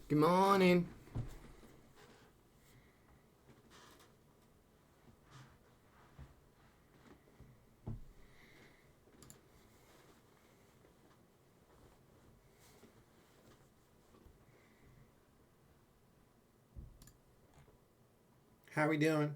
Good morning. How we doing?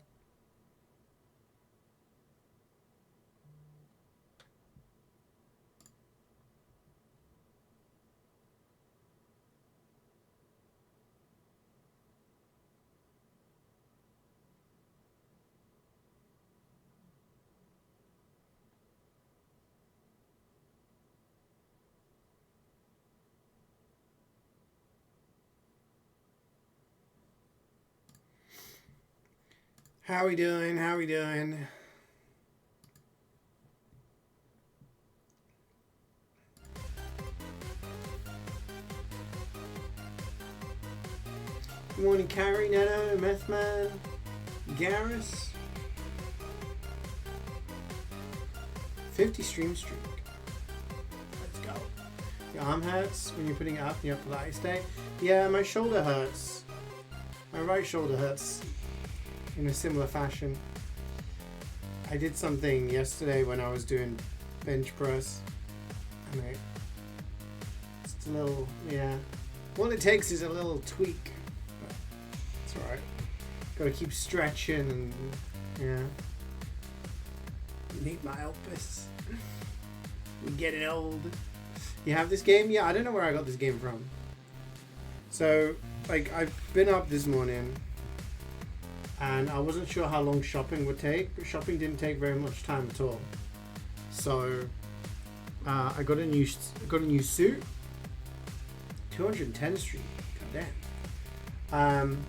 How we doing? How we doing? Good morning, Carrie, Neto, Methman, Garrus. 50 stream streak. Let's go. Your arm hurts when you're putting it up in your Pilates day? Yeah, my shoulder hurts. My right shoulder hurts in a similar fashion. I did something yesterday when I was doing bench press. And it's a little, yeah. All it takes is a little tweak. But it's alright. Gotta keep stretching and, yeah. Need my Elpis. We getting old. You have this game? Yeah, I don't know where I got this game from. So, like, I've been up this morning and I wasn't sure how long shopping would take, but shopping didn't take very much time at all. So, I got a new suit. 210th Street. God damn.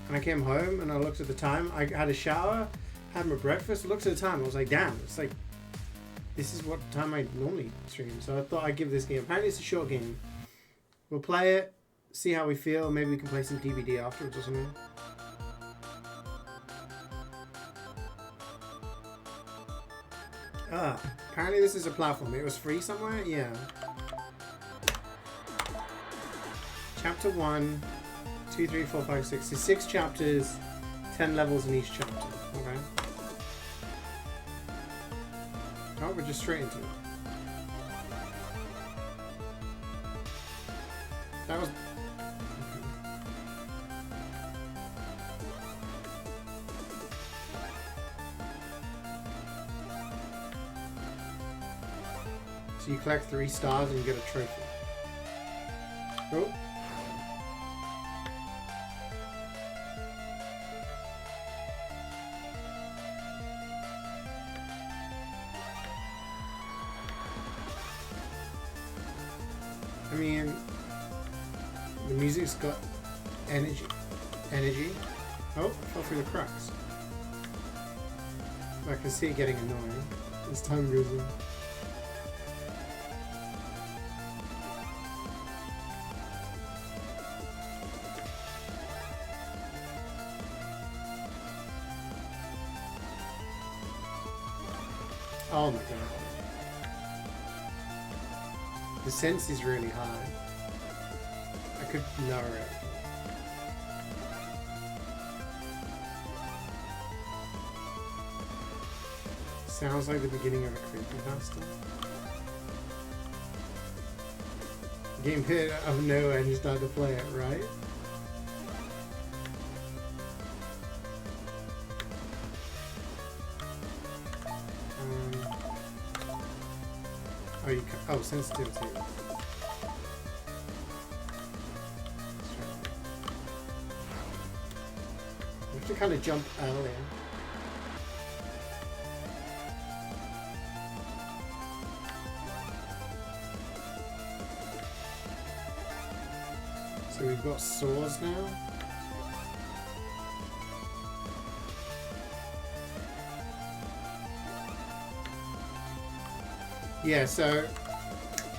And I came home and I looked at the time. I had a shower, had my breakfast, looked at the time. I was like, damn, it's like, this is what time I normally stream. So I thought I'd give this game. Apparently it's a short game. We'll play it, see how we feel. Maybe we can play some DVD afterwards or something. Apparently this is a platform. It was free somewhere? Yeah. Chapter 1, 2, 3, 4, 5, 6. So 6 chapters, 10 levels in each chapter. Okay. Oh, we're just straight into it. That was... So you collect 3 stars and you get a trophy. Oh. I mean, the music's got energy. Oh, I fell through the cracks. I can see it getting annoying as time goes on. Oh my god. The sense is really high. I could lower it. Sounds like the beginning of a creepypasta. Game hit out of nowhere and you start to play it, right? Oh, sensitivity. You have to kind of jump earlier. So we've got swords now. Yeah, so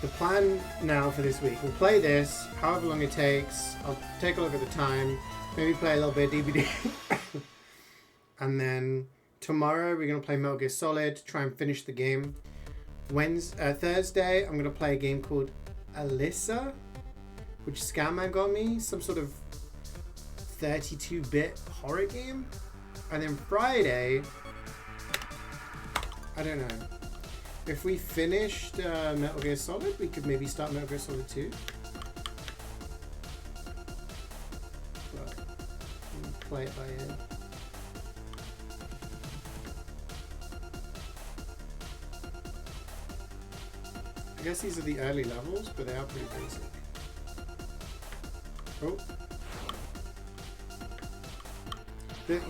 the plan now for this week, we'll play this, however long it takes. I'll take a look at the time, maybe play a little bit of DVD. And then tomorrow we're going to play Metal Gear Solid, try and finish the game. Thursday I'm going to play a game called Alyssa. which Scamman got me, some sort of 32-bit horror game. And then Friday, I don't know. If we finished Metal Gear Solid, we could maybe start Metal Gear Solid 2. But we'll play it by ear. I guess these are the early levels, but they are pretty basic. Oh.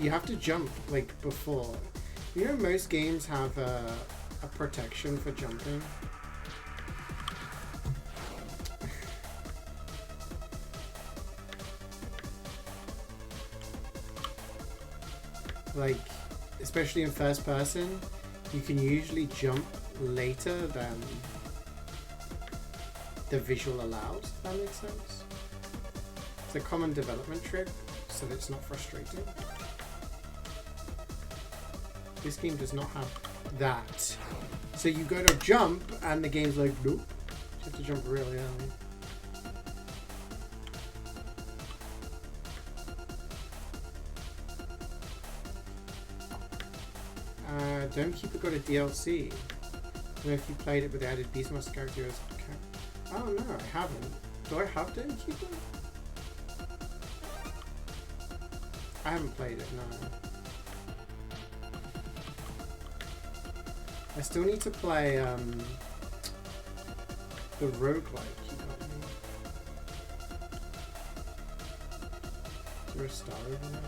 You have to jump, like, before. You know, most games have a protection for jumping. Like, especially in first person, you can usually jump later than the visual allows, if that makes sense. It's a common development trick, so that it's not frustrating. This game does not have that. So you go to jump, and the game's like, nope. You have to jump really early. Don't Keep It got a DLC. I don't know if you played it, but they added Beastmaster characters. Oh no, I haven't. Do I have Don't Keep It? I haven't played it, no. I still need to play the roguelike you got me. Is there a star over there?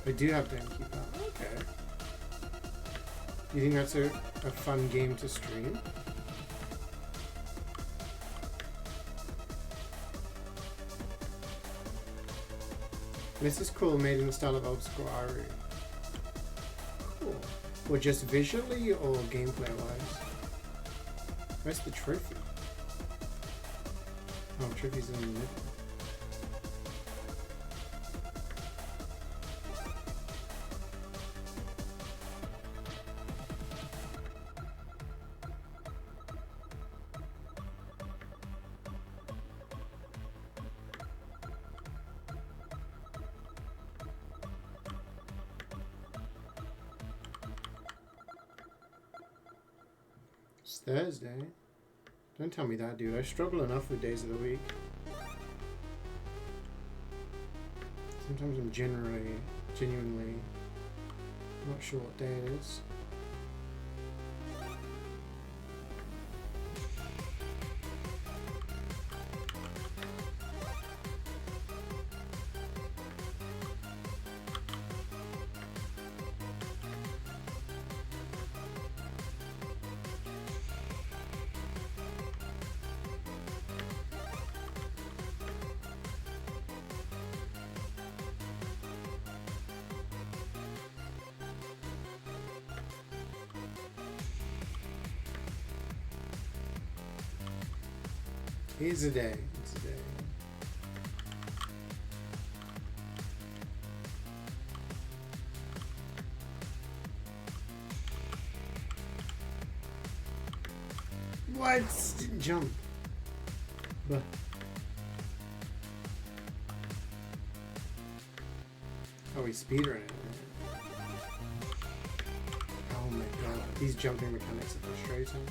I do have to keep that. Okay. Do you think that's a fun game to stream? This is cool, made in the style of old school Ari. Cool. Or just visually or gameplay wise? Where's the trophy? Oh, trophy's in the middle. It's Thursday. Don't tell me that, dude. I struggle enough with days of the week. Sometimes I'm genuinely not sure what day it is. It's a day. It's a day. What? Didn't jump. But oh, he's speedrunning it. Oh my god. These jumping mechanics are frustrating.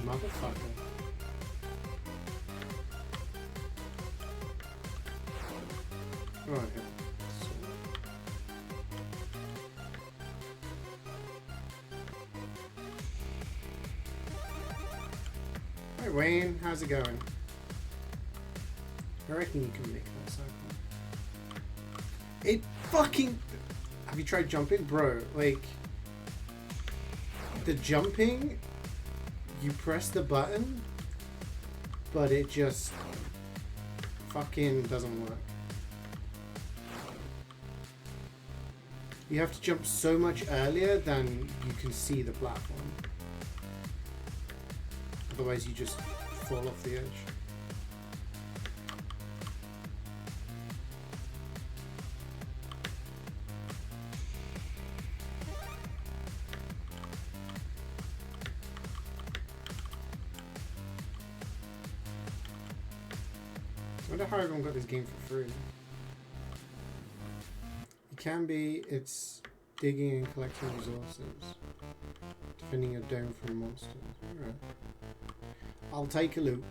Motherfucker. Oh, yeah. Hi Wayne, how's it going? I reckon you can make that cycle. It fucking... Have you tried jumping? Bro, like... The jumping... You press the button, but it just fucking doesn't work. You have to jump so much earlier than you can see the platform. Otherwise you just fall off the edge. I wonder how everyone got this game for free. It can be, it's digging and collecting resources. Defending your dome from monsters. Alright. I'll take a look.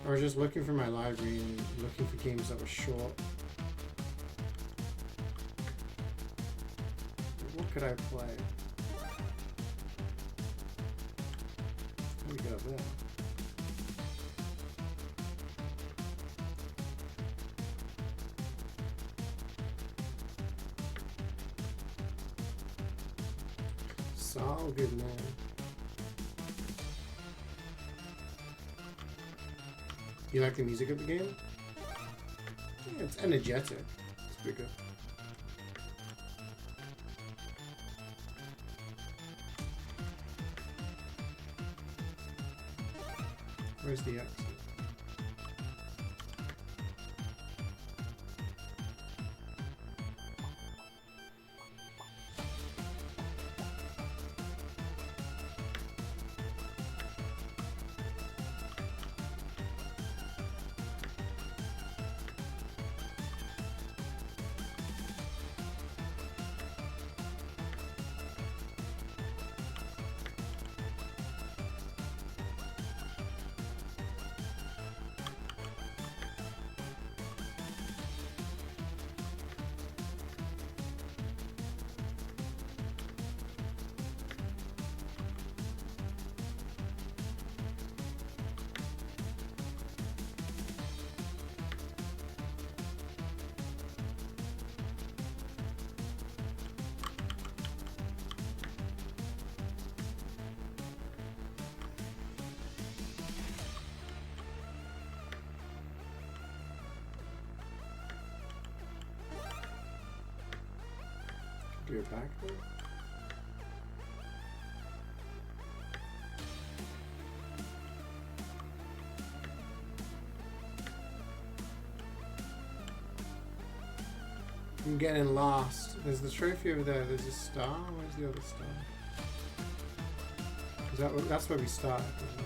I was just looking for my library and looking for games that were short. What could I play? Let me get up there. It's all good, man. You like the music of the game? Yeah, it's energetic. It's pretty good. Where's the exit? Do it back there? I'm getting lost. There's the trophy over there. There's a star. Where's the other star? Is that's where we started, isn't it?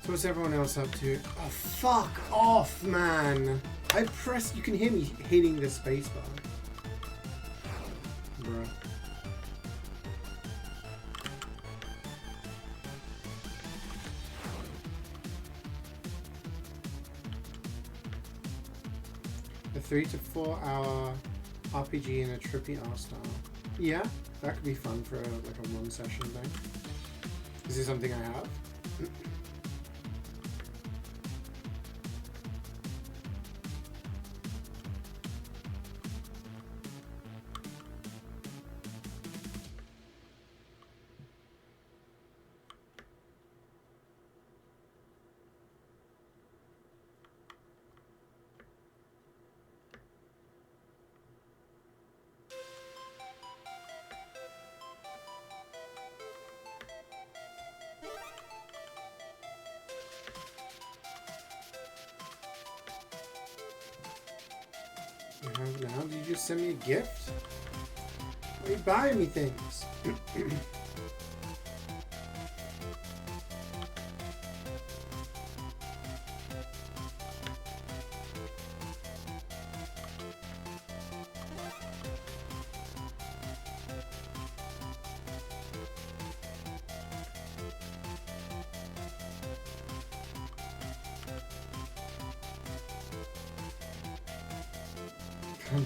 So what's everyone else up to? Oh, fuck off, man! I pressed. You can hear me hitting the spacebar. Bruh. A 3 to 4 hour RPG in a trippy art style. Yeah, that could be fun for like a one session thing. Is this something I have? Now, did you just send me a gift? Why are you buying me things?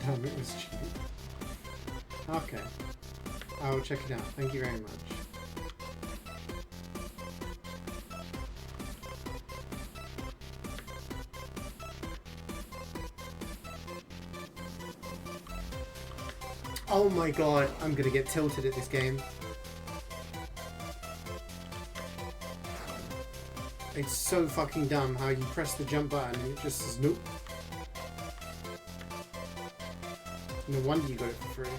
Damn, it was cheap. Okay. I will check it out. Thank you very much. Oh my god, I'm gonna get tilted at this game. It's so fucking dumb how you press the jump button and it just says nope. No wonder you got it for free.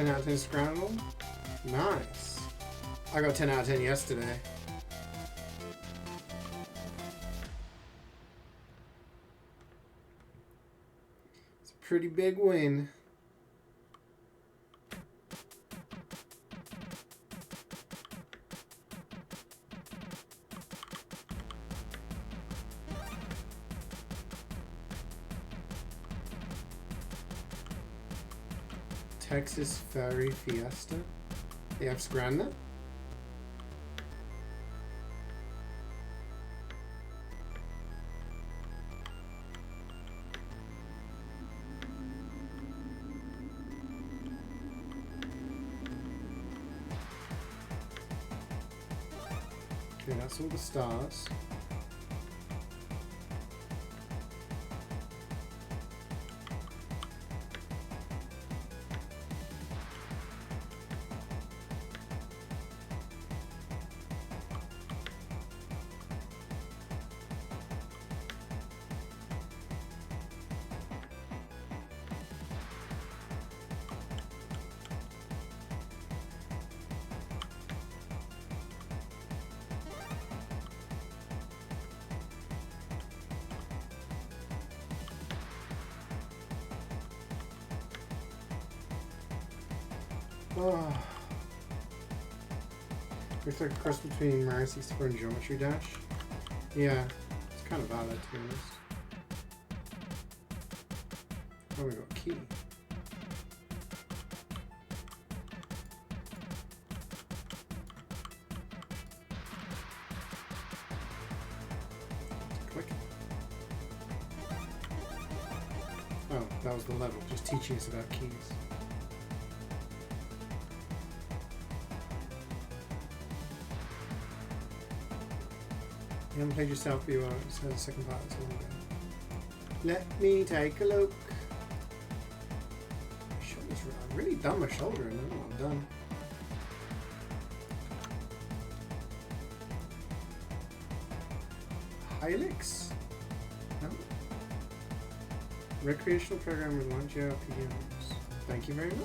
Out of 10 scramble. Nice. I got 10 out of 10 yesterday. It's a pretty big win. Texas Ferry Fiesta. They have Scranna. Okay, that's all the stars. Oh. Looks like a cross between Mario 64 and Geometry Dash. Yeah, it's kind of valid to be honest. Oh, we got Key. Click. Oh, that was the level, just teaching us about keys. You haven't played yourself, but you won't. It's the second part. It's all again. Let me take a look. I've really done my shoulder and then I'm done. Hilux? No. Recreational program with 1 PMs. Thank you very much.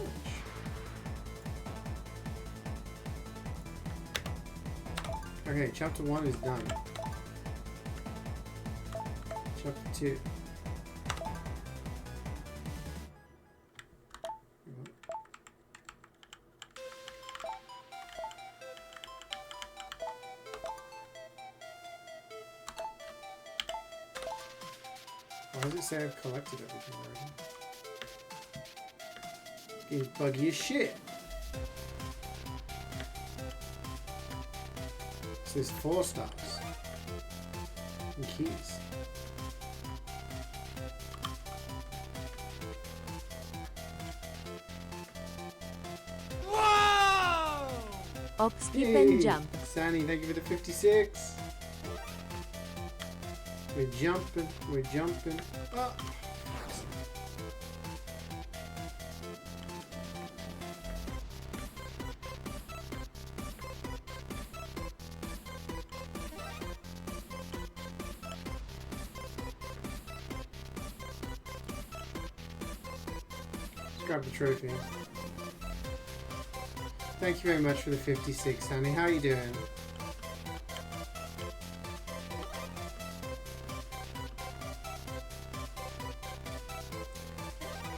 Okay, chapter 1 is done. Chapter 2. Why does it say I've collected everything already? Game's buggy as shit. So there's 4 stars. And keys. Up, skip and jump. Sandy, thank you for the 56. We're jumping, we're jumping. Oh. Let's grab the trophy. Thank you very much for the 56, Sandy. How are you doing?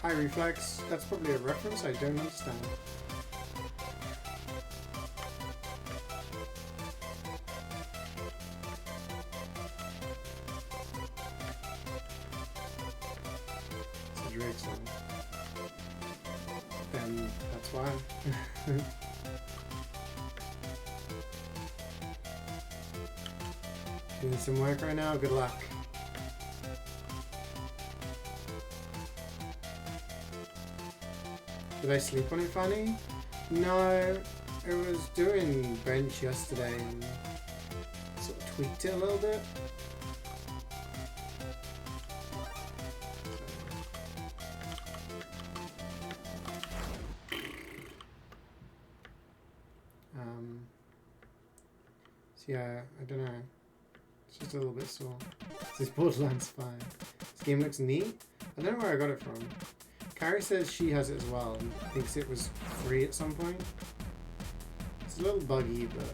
Hi, Reflex. That's probably a reference I don't understand. It's a Drake song. Then that's why. Doing some work right now. Good luck. Did I sleep on it, Fanny? No, I was doing bench yesterday and sort of tweaked it a little bit. So yeah, I don't know. It's just a little bit sore. This Borderlands 5. This game looks neat. I don't know where I got it from. Carrie says she has it as well and thinks it was free at some point. It's a little buggy, but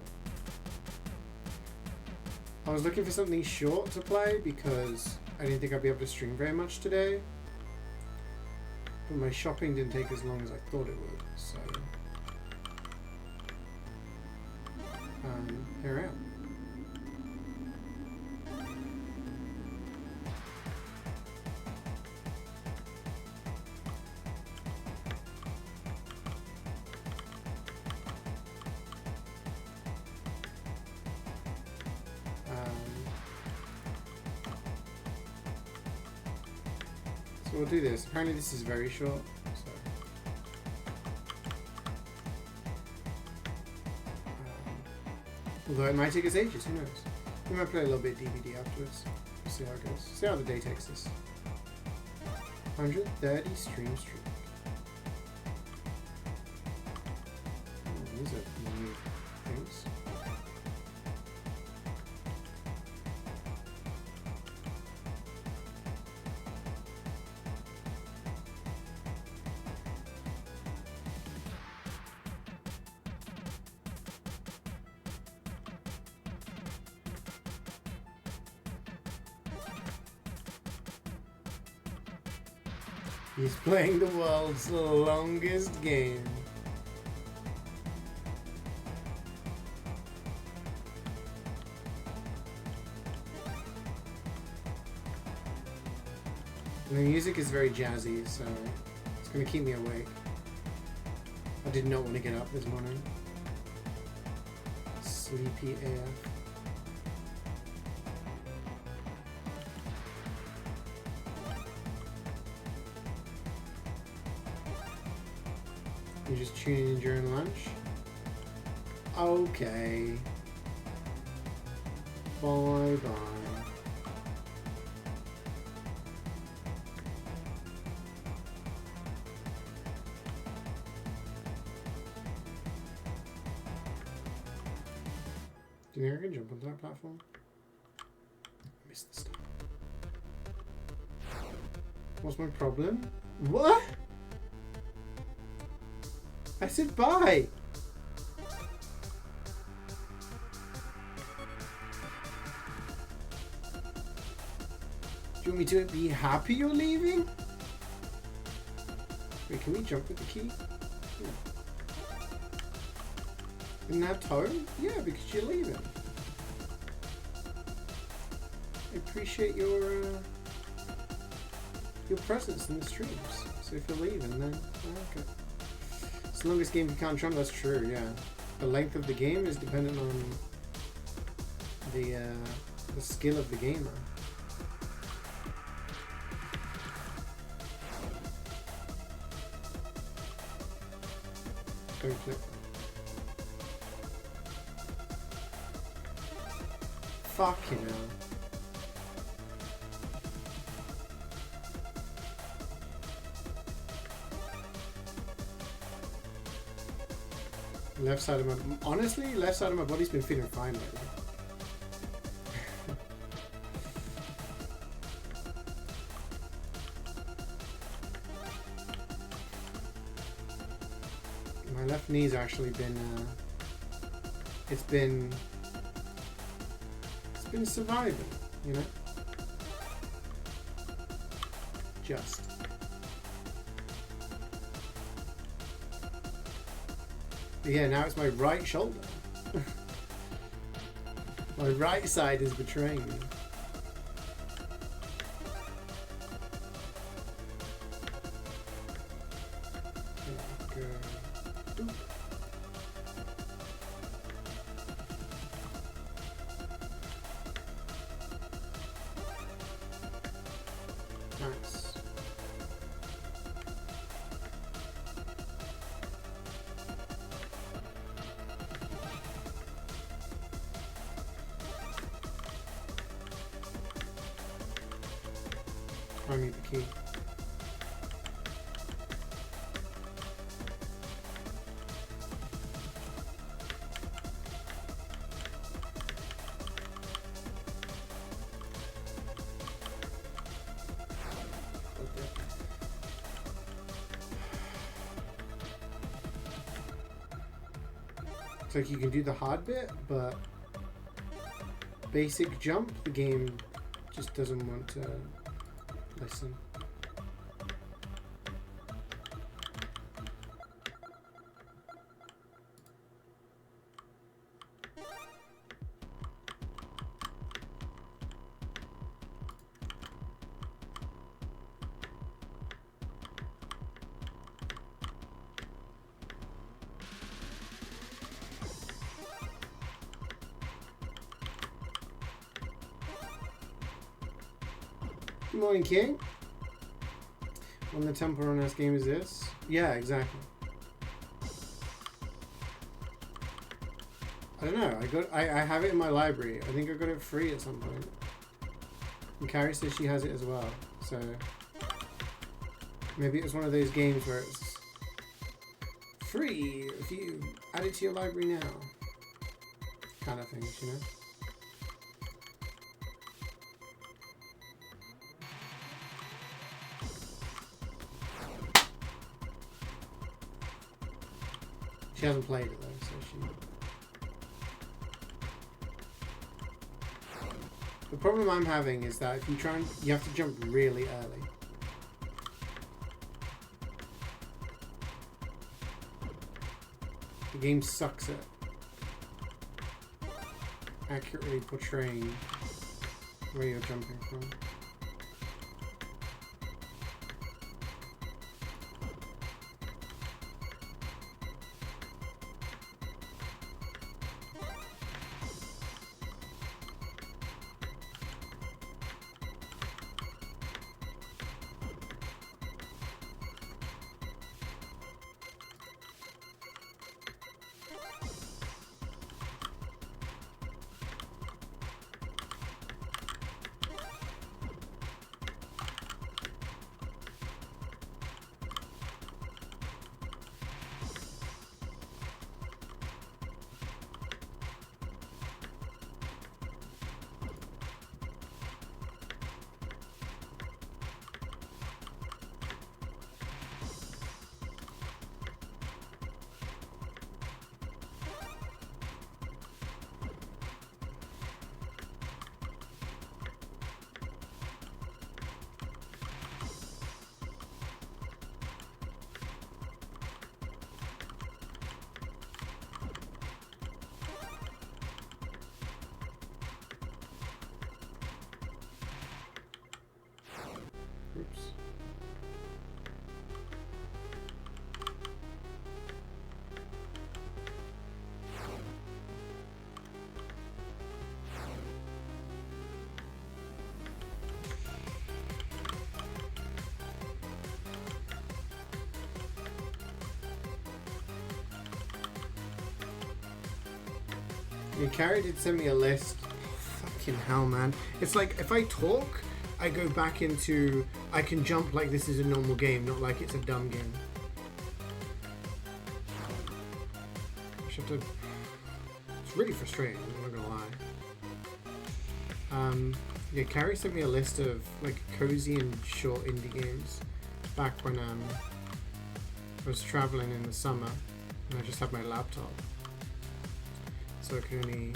I was looking for something short to play because I didn't think I'd be able to stream very much today. But my shopping didn't take as long as I thought it would, so here I am. So we'll do this. Apparently this is very short. So. Although it might take us ages, who knows? We might play a little bit DVD afterwards. We'll see how it goes. See how the day takes us. 130 stream streak. Oh, these are new things. He's playing the world's longest game. And the music is very jazzy, so it's going to keep me awake. I did not want to get up this morning. Sleepy AF. You just tune in during lunch? Okay. Bye bye. Do you think I can jump onto that platform? I missed the stuff. What's my problem? What? I said bye! Do you want me to be happy you're leaving? Wait, can we jump with the key? Yeah. Isn't that tone? Yeah, because you're leaving. I appreciate your presence in the streams. So if you're leaving, then okay. It's the longest game you can't jump. That's true. Yeah, the length of the game is dependent on the skill of the gamer. Don't click. Fucking hell. Left side of my... Honestly, left side of my body's been feeling fine lately. My left knee's actually been... It's been surviving, you know? Just. But yeah, now it's my right shoulder. My right side is betraying me. Nice. I need the key. It's like you can do the hard bit, but basic jump, the game just doesn't want to listen. Good morning, King. When the Temple Run S game is this? Yeah, exactly. I don't know. I have it in my library. I think I got it free at some point. And Carrie says she has it as well. So maybe it was one of those games where it's free if you add it to your library now. Kind of things, you know? She hasn't played it though, so she... The problem I'm having is that if you try and... You have to jump really early. The game sucks at accurately portraying where you're jumping from. Oops. Yeah, Carrie did send me a list. Fucking hell, man. It's like if I talk, I go back into... I can jump like this is a normal game, not like it's a dumb game. I should have to... It's really frustrating, I'm not gonna lie. Yeah, Carrie sent me a list of like cozy and short indie games back when I was traveling in the summer and I just had my laptop. So I could only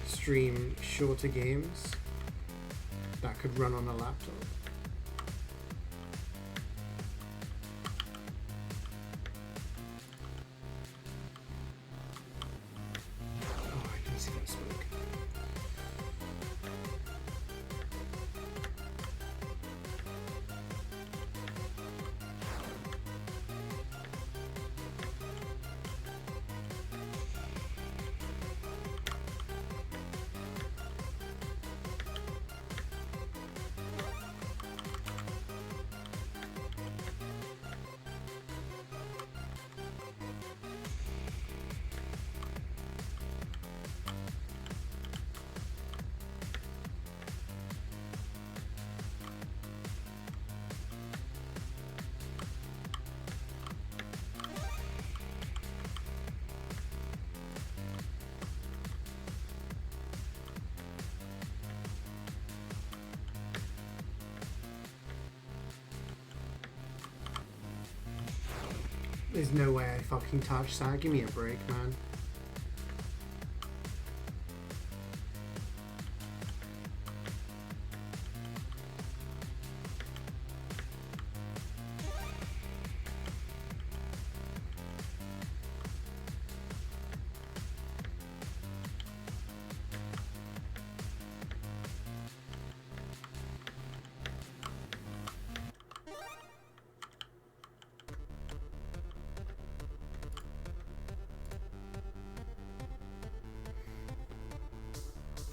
stream shorter games that could run on a laptop. Oh, I can see that smoke. There's no way I fucking touched that. Give me a break, man.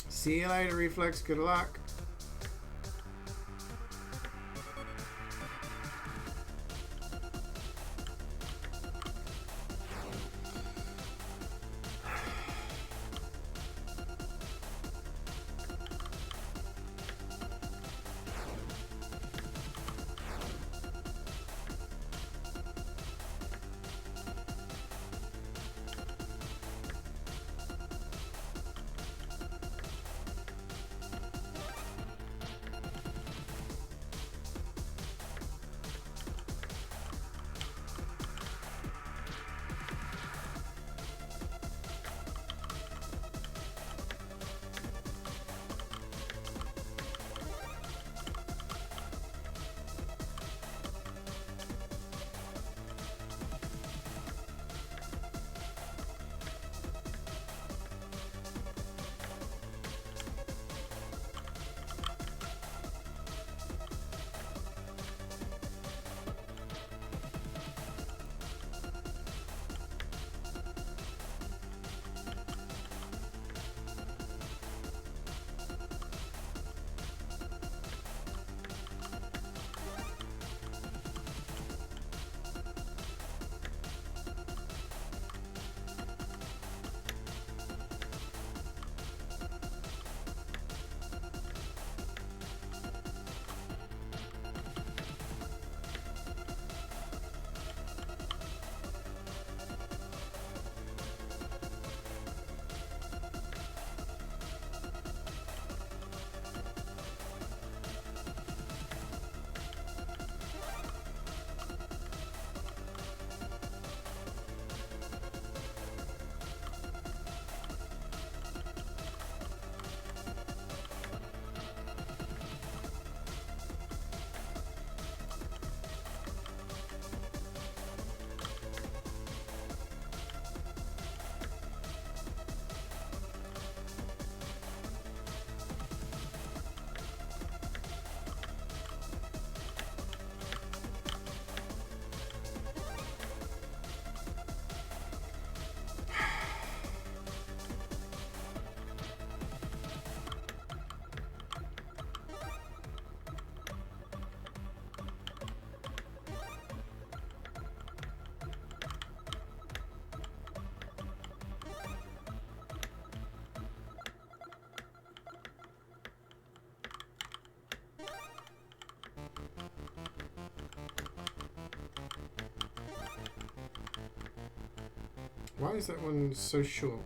See you later, Reflex. Good luck. Why is that one so short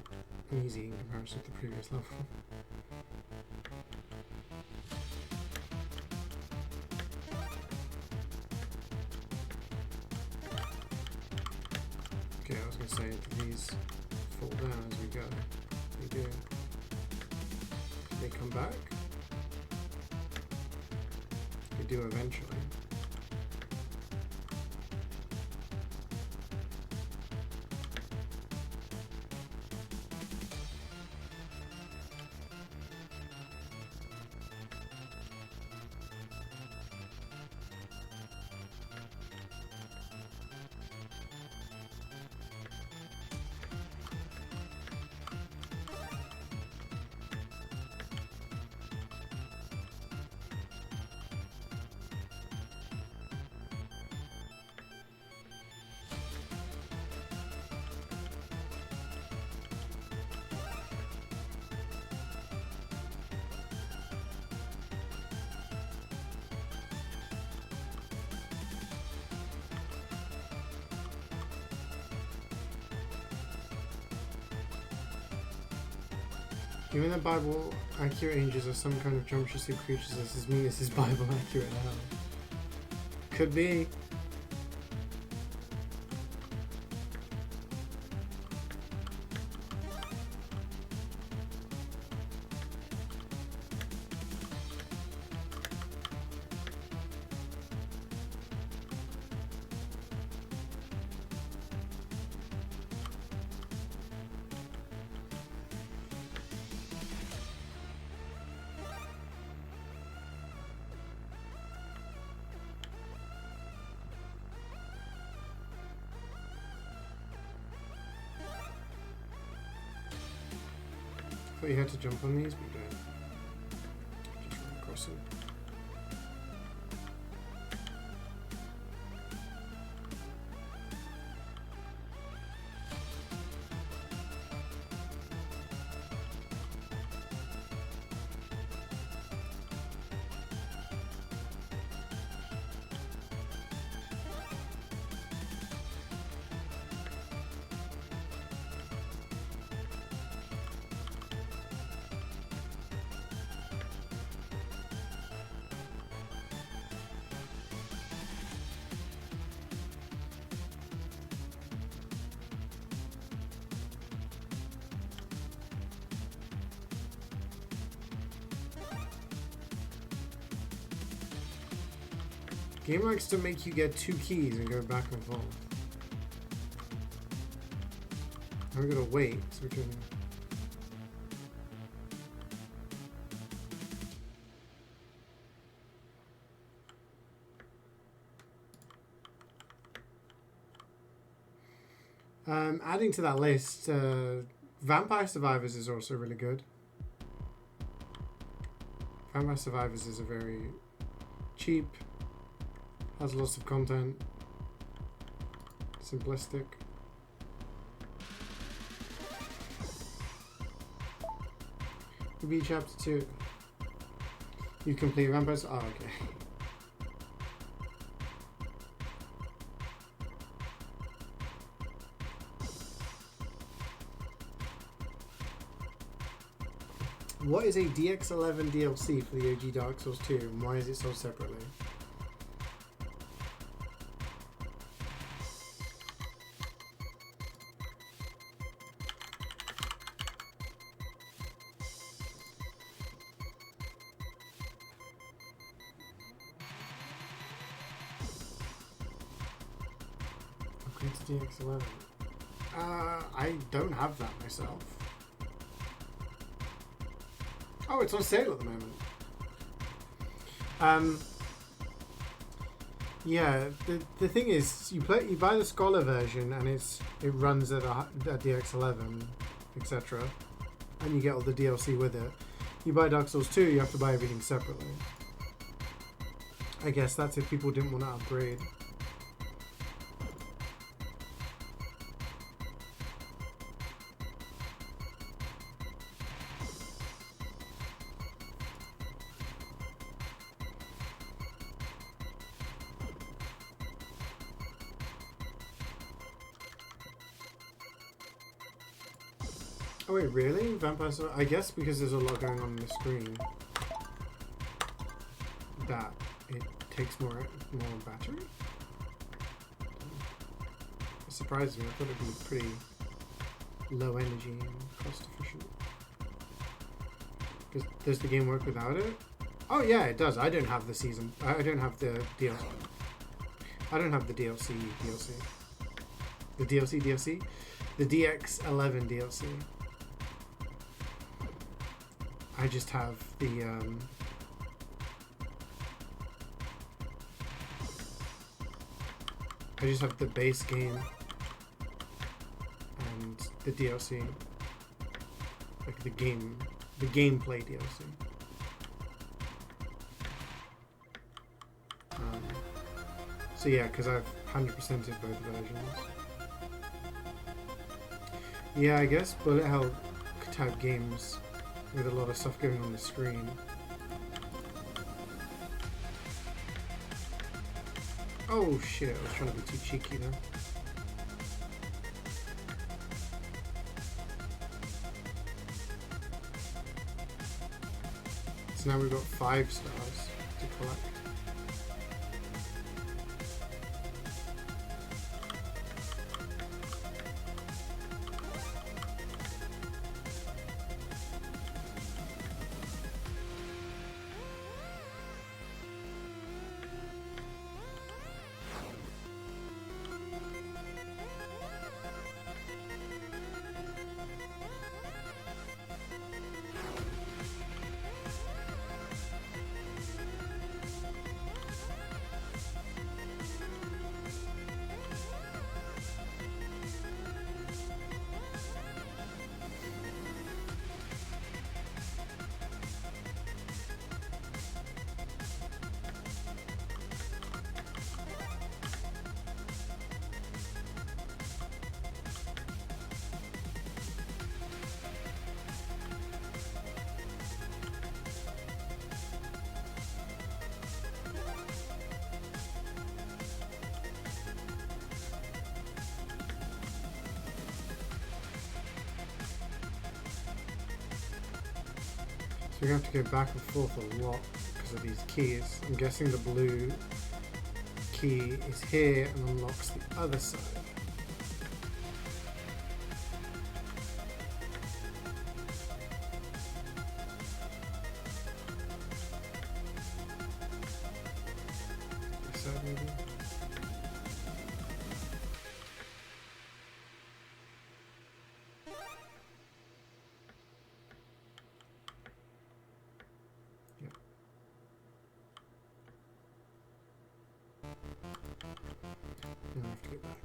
and easy in comparison to the previous level? Okay, I was going to say, do these fall down as we go? They do. They come back? They do eventually. Given that Bible accurate angels are some kind of geometry creatures, does this mean this is Bible accurate now? Could be. thought you had to jump on these, but you don't. Just run across them. Game likes to make you get 2 keys and go back and forth. I'm gonna wait so we can. Adding to that list, Vampire Survivors is also really good. Vampire Survivors is a very cheap, has lots of content, simplistic. Be chapter 2. You complete Vampires. Oh, okay. What is a DX11 DLC for the OG Dark Souls 2 and why is it sold separately? Okay, it's DX11. I don't have that myself. Oh, it's on sale at the moment. Yeah, the thing is, you buy the Scholar version and it runs at a DX11, etc., and you get all the DLC with it. You buy Dark Souls 2, you have to buy everything separately. I guess that's if people didn't want to upgrade. Oh wait, really? Vampire Survivors? I guess because there's a lot going on the screen that it takes more battery? It surprised me. I thought it'd be pretty low energy and cost efficient. Does the game work without it? Oh yeah, it does. I don't have the season. I don't have the DLC. I don't have the DLC. The DLC? The DX11 DLC. I just have the base game and the DLC, like the gameplay DLC. So yeah, because I've 100%ed both versions. Yeah, I guess bullet hell type games with a lot of stuff going on the screen. Oh shit, I was trying to be too cheeky there. So now we've got 5 stars to collect. So we're going to have to go back and forth a lot because of these keys. I'm guessing the blue key is here and unlocks the other side. This side maybe? Now I have to get back.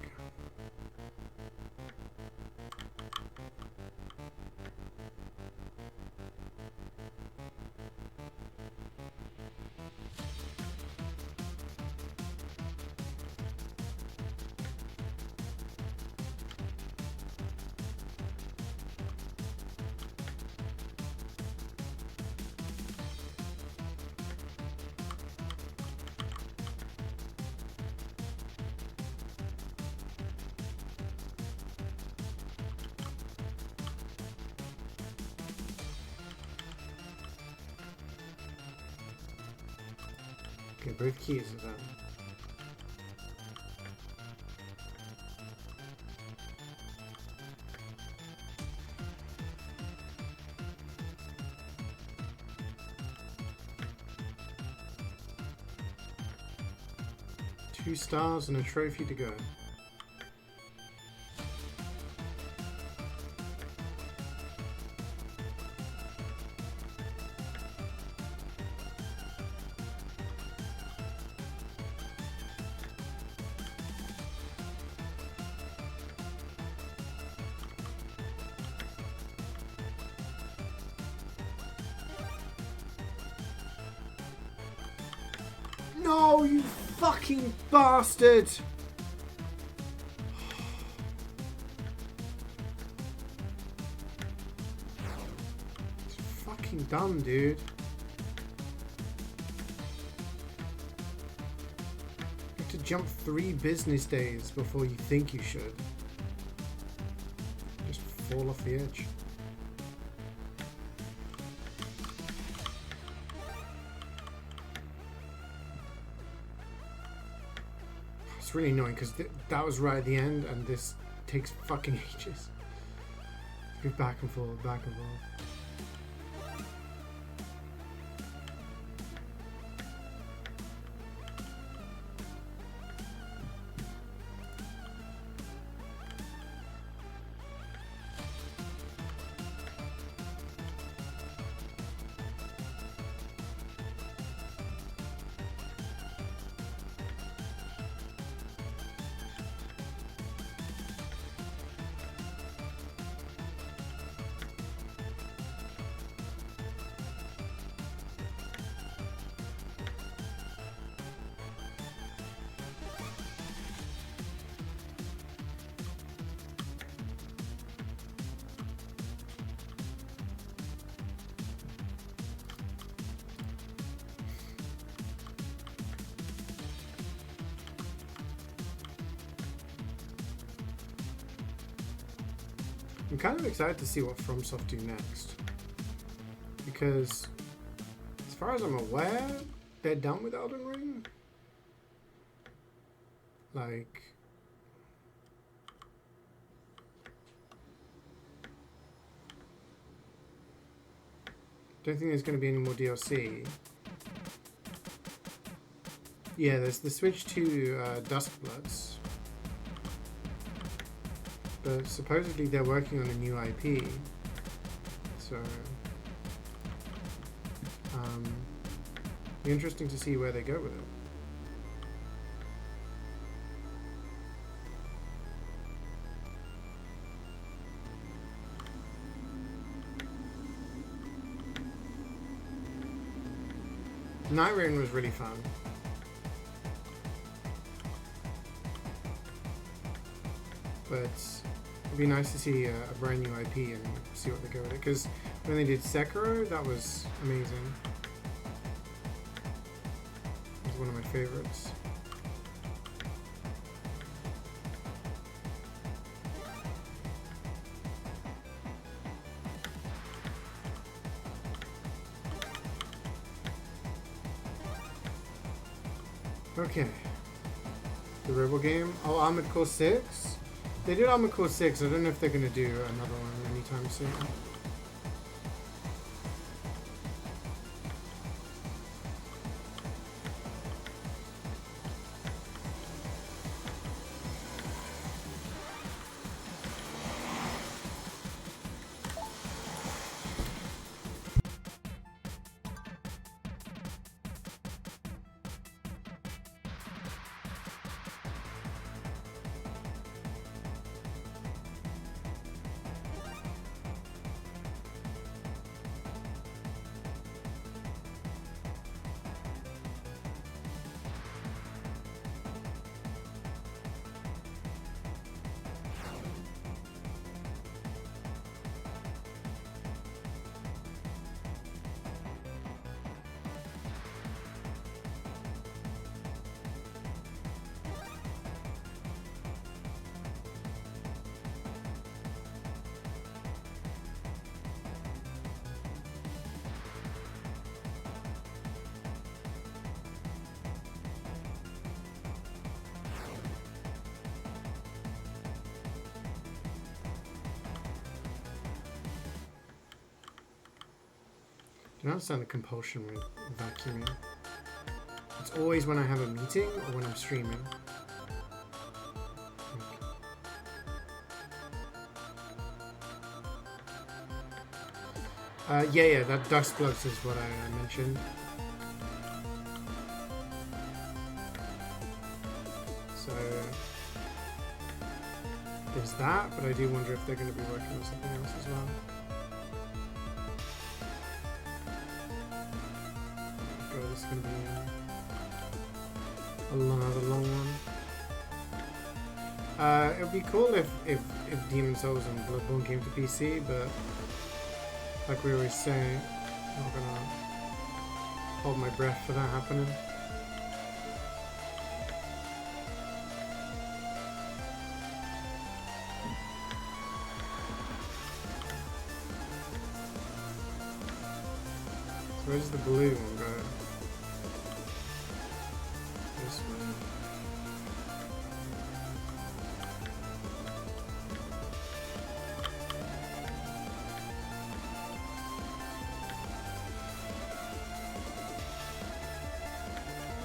Okay, both keys are done. Two stars and a trophy to go. No, you fucking bastard! It's fucking dumb, dude. You have to jump 3 business days before you think you should. Just fall off the edge. It's really annoying because that was right at the end and this takes fucking ages. Go back and forth, back and forth. I'm kind of excited to see what FromSoft do next, because as far as I'm aware, they're done with Elden Ring. Like, don't think there's going to be any more DLC. Yeah, there's the switch to Duskbloods. But supposedly they're working on a new IP, so be interesting to see where they go with it. Night Rain was really fun. But it'd be nice to see a brand new IP and see what they go with it. Because when they did Sekiro, that was amazing. It was one of my favorites. Okay. The Rebel game. Oh, Armored Core 6? They did Armored Core 6. I don't know if they're going to do another one anytime soon. I don't understand the compulsion with vacuuming. It's always when I have a meeting or when I'm streaming. Yeah, that dust plugs is what I mentioned. So there's that, but I do wonder if they're going to be working on something else as well. This is going to be another long one. It would be cool if Demon Souls and Bloodborne came to PC, but like we always say, I'm not gonna hold my breath for that happening. So where's the blue one going? This one.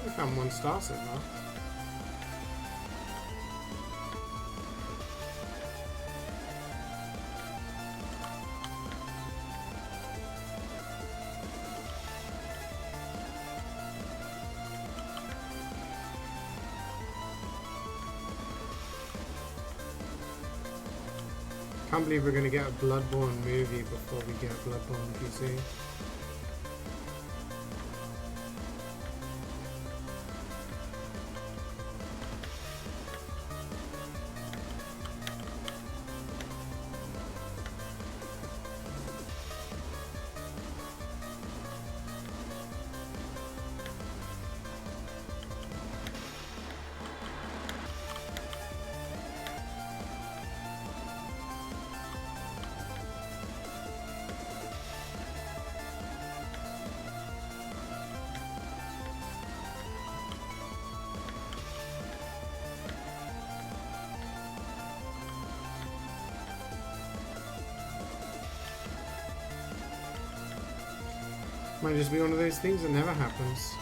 I found one star so far. Can't believe we're gonna get a Bloodborne movie before we get Bloodborne PC. Might just be one of those things that never happens.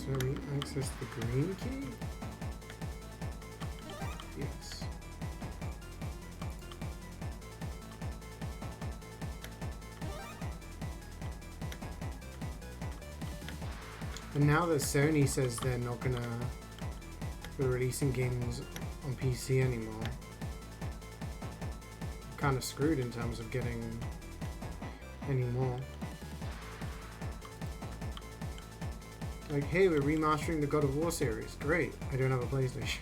Where we access the green key? Yes. And now that Sony says they're not gonna be releasing games on PC anymore, kind of screwed in terms of getting any more. Like, hey, we're remastering the God of War series. Great. I don't have a PlayStation.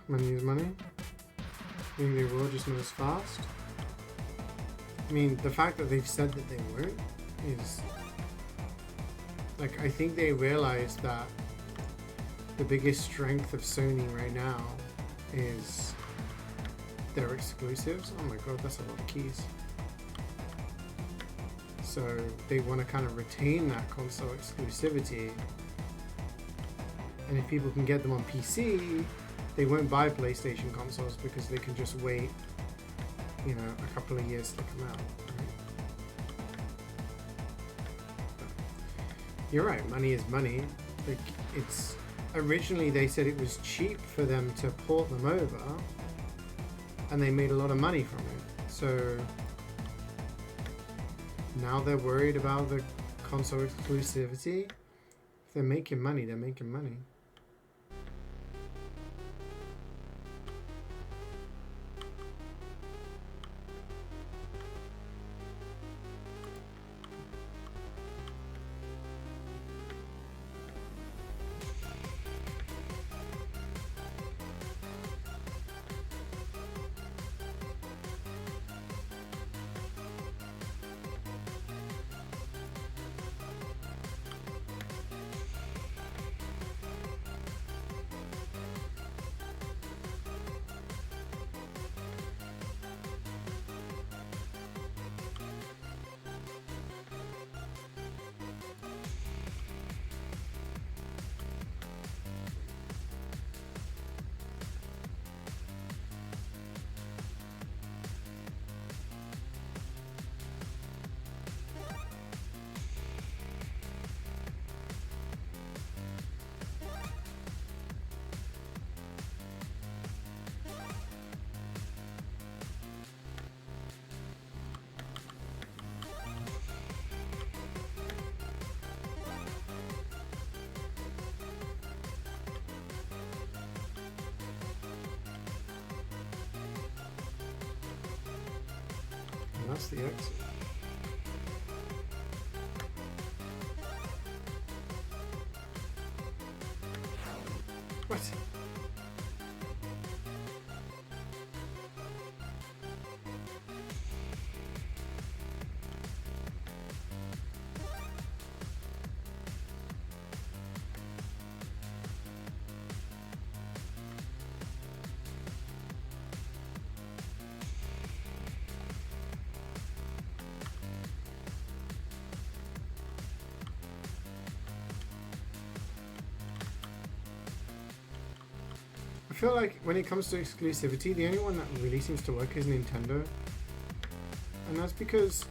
Money is money. I think they will, just not as fast. I mean, the fact that they've said that they won't is... Like, I think they realize that the biggest strength of Sony right now is their exclusives. Oh my god, that's a lot of keys. So they want to kind of retain that console exclusivity. And if people can get them on PC, they won't buy PlayStation consoles because they can just wait, you know, a couple of years to come out. Right? You're right, money is money. Like, it's originally they said it was cheap for them to port them over, and they made a lot of money from it. So now they're worried about the console exclusivity. If they're making money, they're making money. That's the exit. What? I feel like when it comes to exclusivity, the only one that really seems to work is Nintendo. And that's because...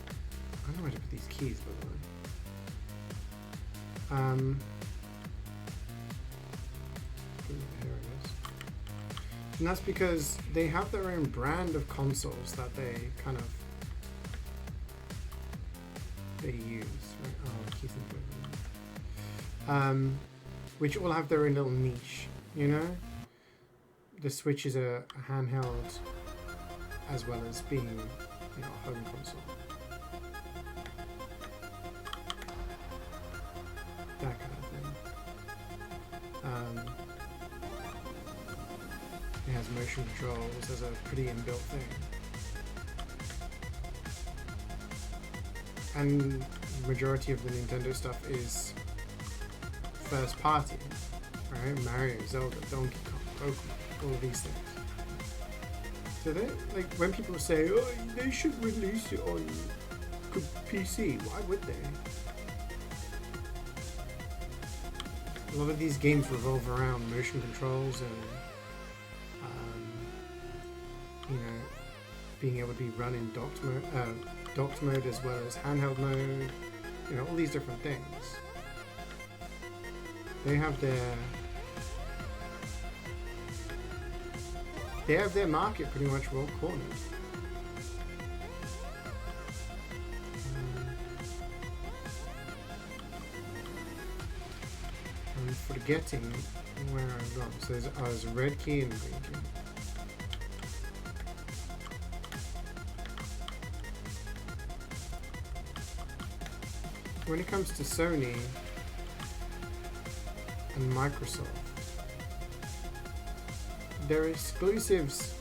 I don't know where to put these keys, by the way. Here it is. And that's because they have their own brand of consoles that they kind of... they use. Right? Oh, keys and which all have their own little niche, you know? The Switch is a handheld as well as being, you know, a home console. That kind of thing. It has motion controls as a pretty inbuilt thing. And the majority of the Nintendo stuff is first party, right? Mario, Zelda, Donkey Kong, Pokemon. All of these things. So they, like, when people say, oh, they should release it on PC, why would they? A lot of these games revolve around motion controls and, you know, being able to be run in docked mode, docked mode as well as handheld mode. You know, all these different things. They have their market pretty much well cornered. I'm forgetting where I've gone. So there's a red key and a green key. When it comes to Sony and Microsoft, their exclusives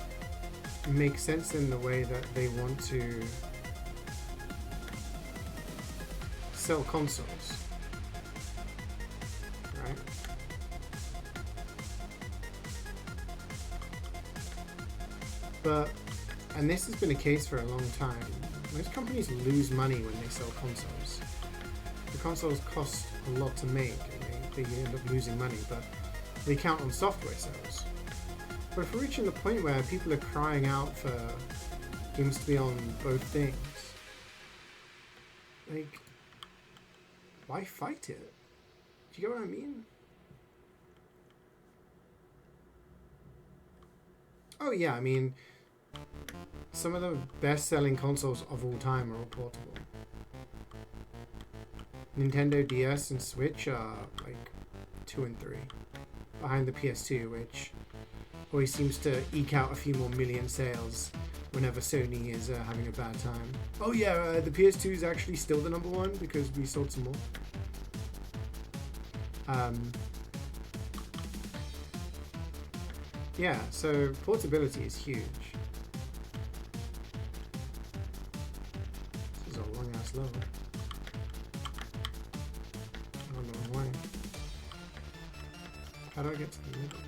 make sense in the way that they want to sell consoles, right? And this has been a case for a long time, most companies lose money when they sell consoles. The consoles cost a lot to make and they end up losing money, but they count on software sales. But if we're reaching the point where people are crying out for games to be on both things, like, why fight it? Do you get what I mean? Oh yeah, I mean, some of the best-selling consoles of all time are all portable. Nintendo DS and Switch are like 2 and 3, behind the PS2, which always seems to eke out a few more million sales whenever Sony is having a bad time. Oh yeah, the PS2 is actually still the #1 because we sold some more. Yeah, so portability is huge. This is a long ass level. I'm on the wrong way. How do I get to the middle?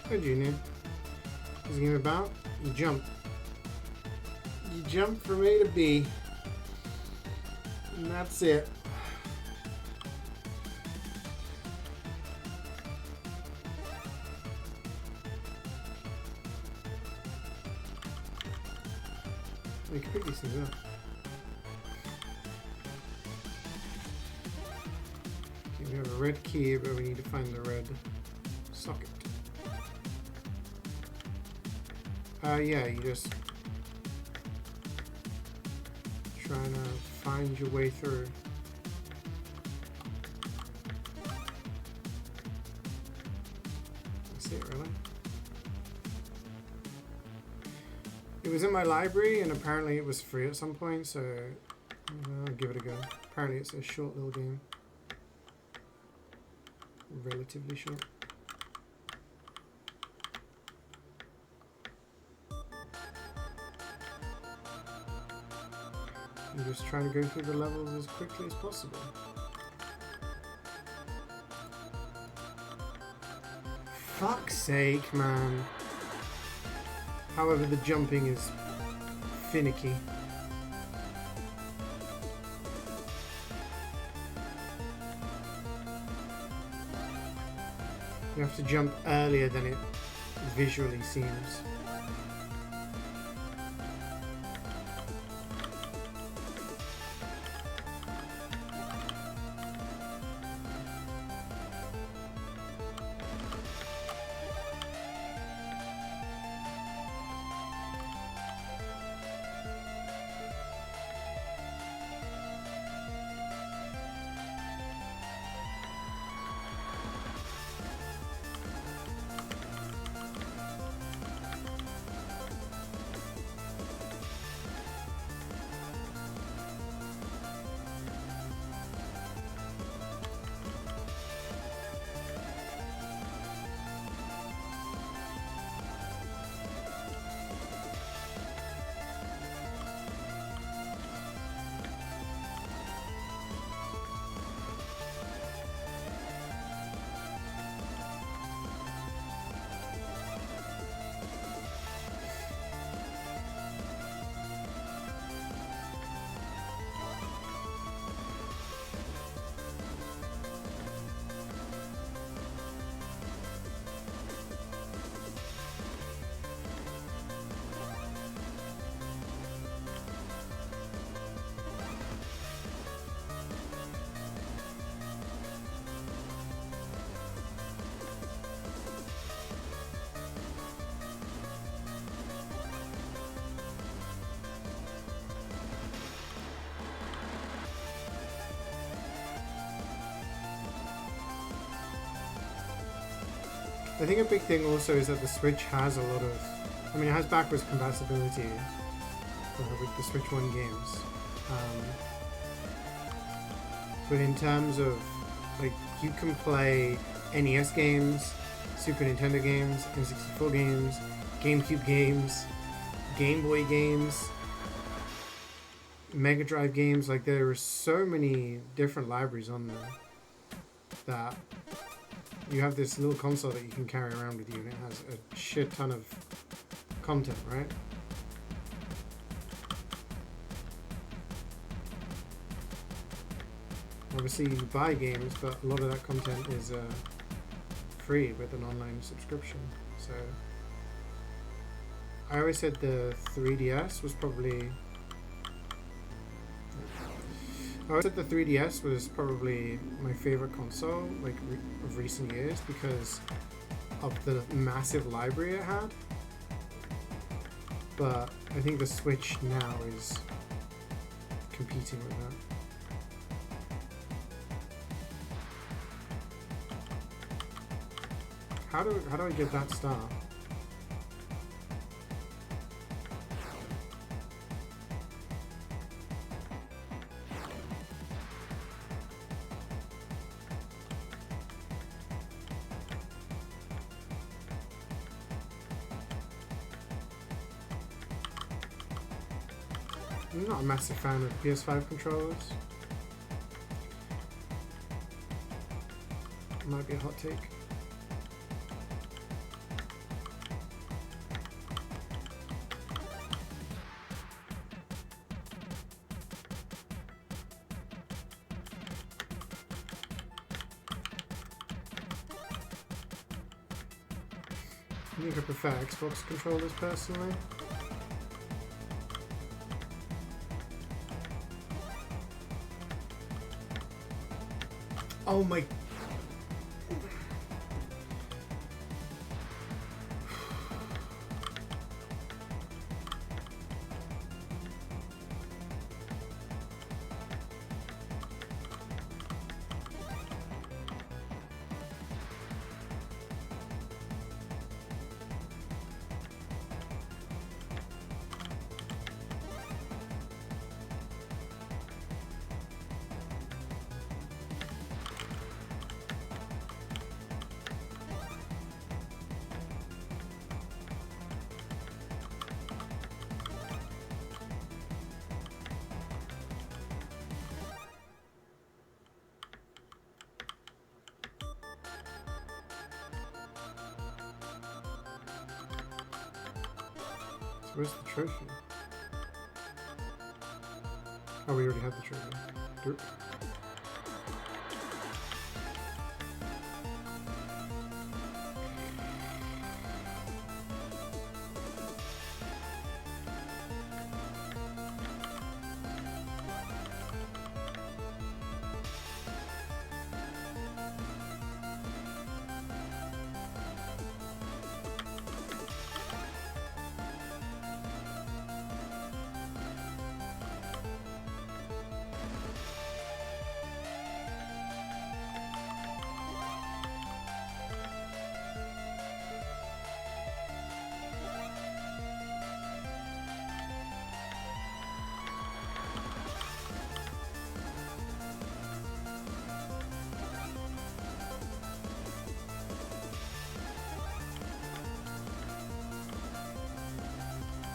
Hi Junior. What's the game about? You jump. You jump from A to B. And that's it. We can pick these things up. Okay, we have a red key, but we need to find the red socket. Yeah, you just trying to find your way through. That's it, really. It was in my library, and apparently it was free at some point, so I'll give it a go. Apparently it's a short little game. Relatively short. I'm just trying to go through the levels as quickly as possible. fuck's sake, man. However, the jumping is finicky. You have to jump earlier than it visually seems. I think a big thing also is that the Switch has a lot of, I mean, it has backwards compatibility with the Switch 1 games. But in terms of, like, you can play NES games, Super Nintendo games, N64 games, GameCube games, Game Boy games, Mega Drive games. Like, there are so many different libraries on there that you have this little console that you can carry around with you, and it has a shit ton of content, right? Obviously you buy games, but a lot of that content is free with an online subscription. So I always said the 3DS was probably my favorite console, like, of recent years, because of the massive library it had. But I think the Switch now is competing with that. How do I get that star? I'm not a massive fan of PS5 controllers. Might be a hot take. I think I prefer Xbox controllers personally. Oh my... Where's the trophy? Oh, we already had the trophy. Derp.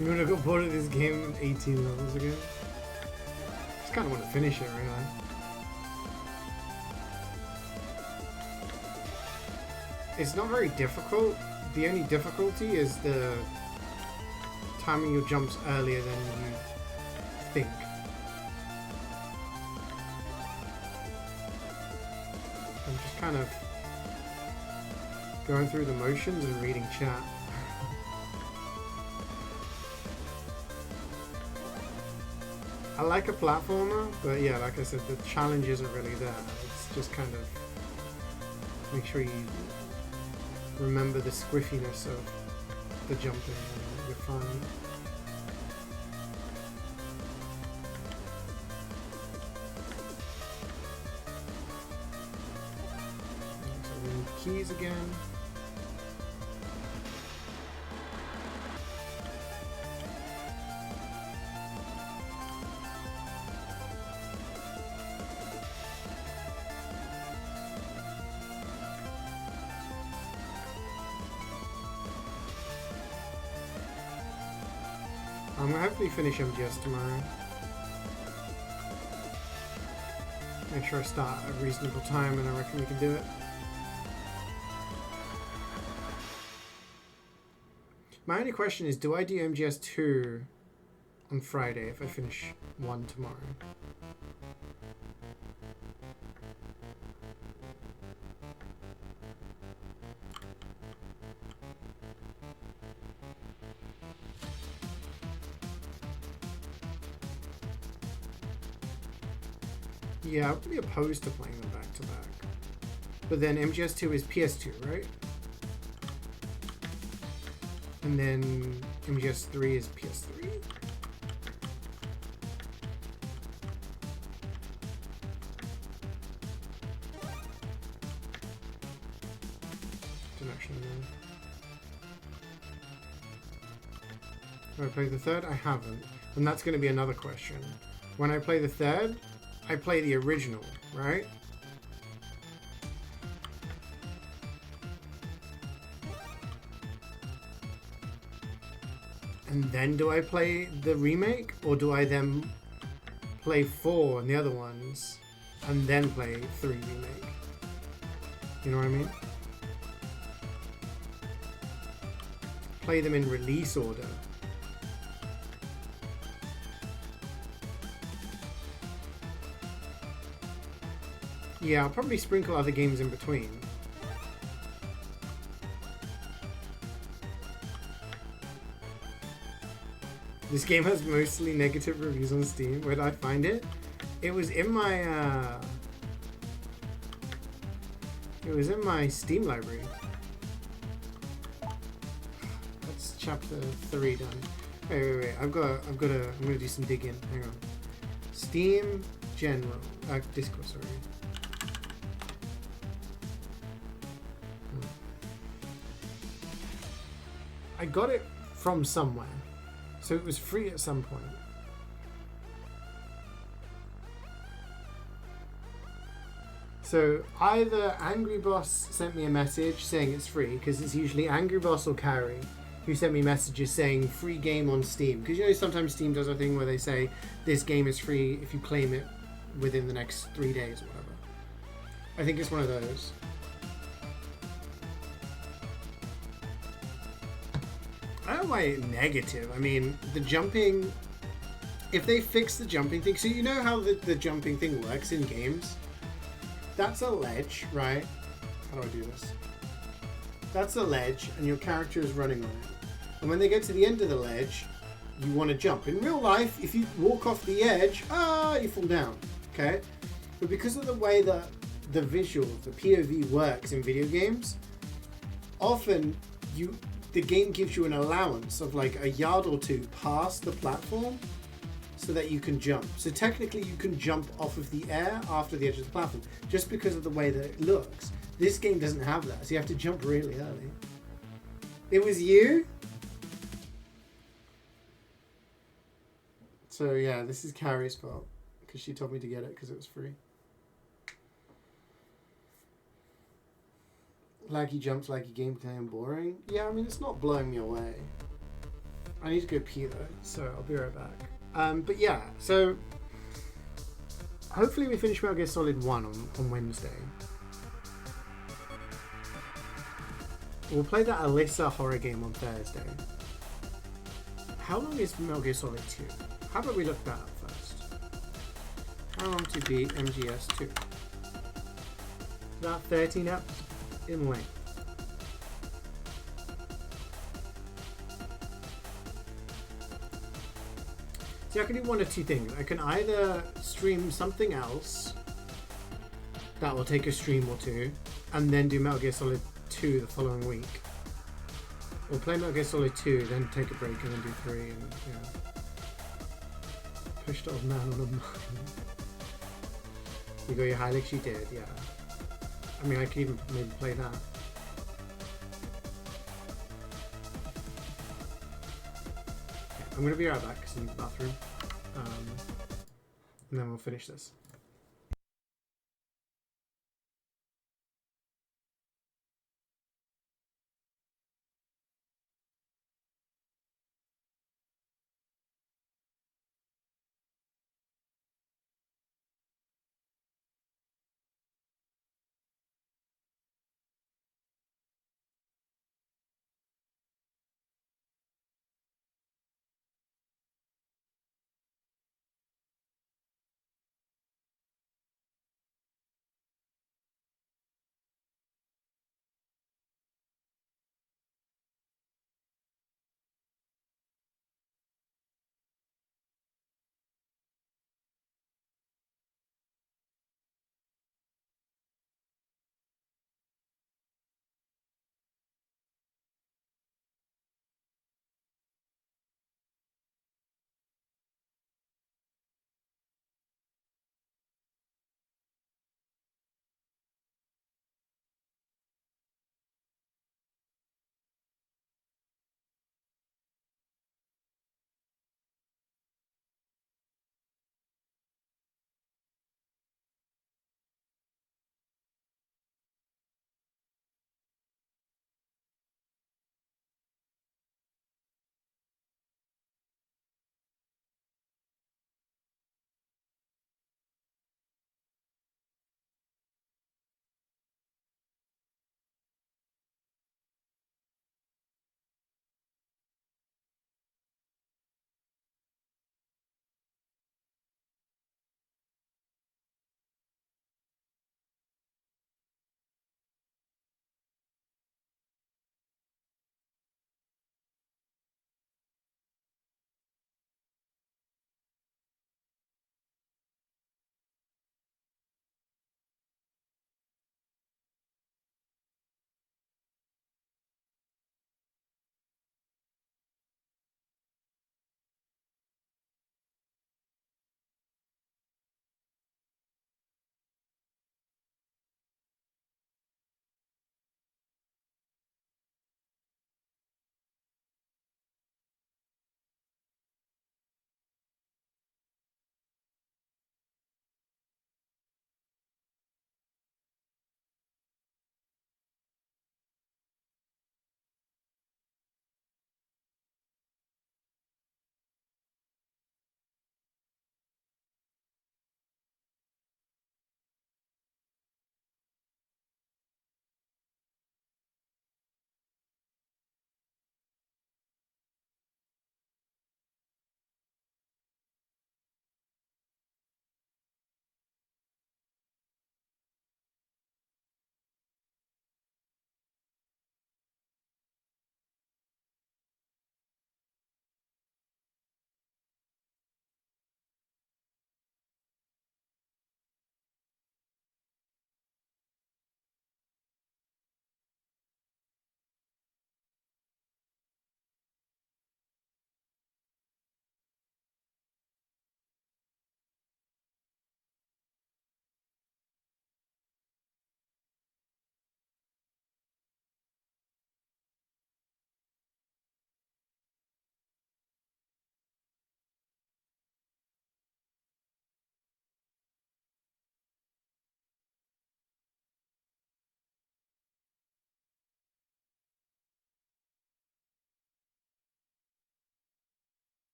You would have got bored of this game 18 levels ago. Just kind of want to finish it, really. It's not very difficult. The only difficulty is the timing your jumps earlier than you think. I'm just kind of going through the motions and reading chat. I like a platformer, but yeah, like I said, the challenge isn't really there. It's just kind of make sure you remember the squiffiness of the jumping and you're fine. So we need keys again. I'm gonna hopefully finish MGS tomorrow. Make sure I start at a reasonable time and I reckon we can do it. My only question is, do I do MGS 2 on Friday if I finish 1 tomorrow? Yeah, I would be opposed to playing them back to back. But then MGS2 is PS2, right? And then MGS3 is PS3? Don't actually know. Have I played the third? I haven't. And that's going to be another question. When I play the third, I play the original, right? And then do I play the remake? Or do I then play 4 and the other ones and then play 3 remake? You know what I mean? Play them in release order. Yeah, I'll probably sprinkle other games in between. This game has mostly negative reviews on Steam. Where did I find it? It was in my Steam library. That's chapter 3 done. Wait. I'm gonna do some digging. Hang on. Steam General. Discord, sorry. I got it from somewhere, so it was free at some point. So either Angry Boss sent me a message saying it's free, because it's usually Angry Boss or Carrie who sent me messages saying free game on Steam. Because you know sometimes Steam does a thing where they say this game is free if you claim it within the next 3 days or whatever. I think it's one of those. I know my negative. I mean, the jumping. If they fix the jumping thing, so you know how the jumping thing works in games. That's a ledge, right? How do I do this? That's a ledge, and your character is running on it. And when they get to the end of the ledge, you want to jump. In real life, if you walk off the edge, you fall down. Okay, but because of the way that the visual, the POV works in video games, often the game gives you an allowance of like a yard or two past the platform so that you can jump. So technically you can jump off of the air after the edge of the platform just because of the way that it looks. This game doesn't have that, so you have to jump really early. It was you? So yeah, this is Carrie's fault because she told me to get it because it was free. Laggy jumps, laggy gameplay and boring. Yeah, I mean, it's not blowing me away. I need to go pee though, so I'll be right back. But yeah, so hopefully we finish Metal Gear Solid 1 on Wednesday. We'll play that Alyssa horror game on Thursday. How long is Metal Gear Solid 2? How about we look that up first? How long to beat MGS 2? About 13 up in length. See, I can do one of two things. I can either stream something else that will take a stream or two, and then do Metal Gear Solid 2 the following week. Or play Metal Gear Solid 2, then take a break, and then do 3, and yeah. Pushed old man on a mine. You got your Hilux? You did, yeah. I mean, I could even maybe play that. Okay, I'm going to be right back because I need the bathroom. And then we'll finish this.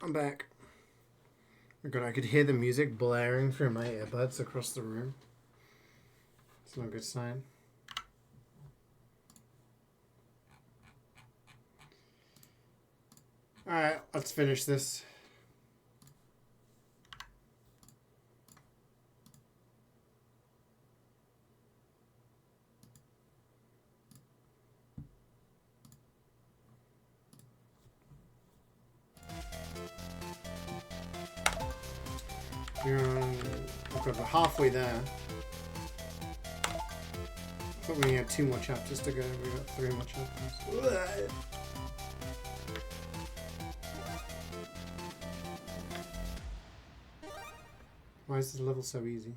I'm back. Oh god, I could hear the music blaring through my earbuds across the room. It's not a good sign. Alright, let's finish this. Okay, we're halfway there. I thought we only had 2 more chapters to go. We got 3 more chapters. Why is this level so easy?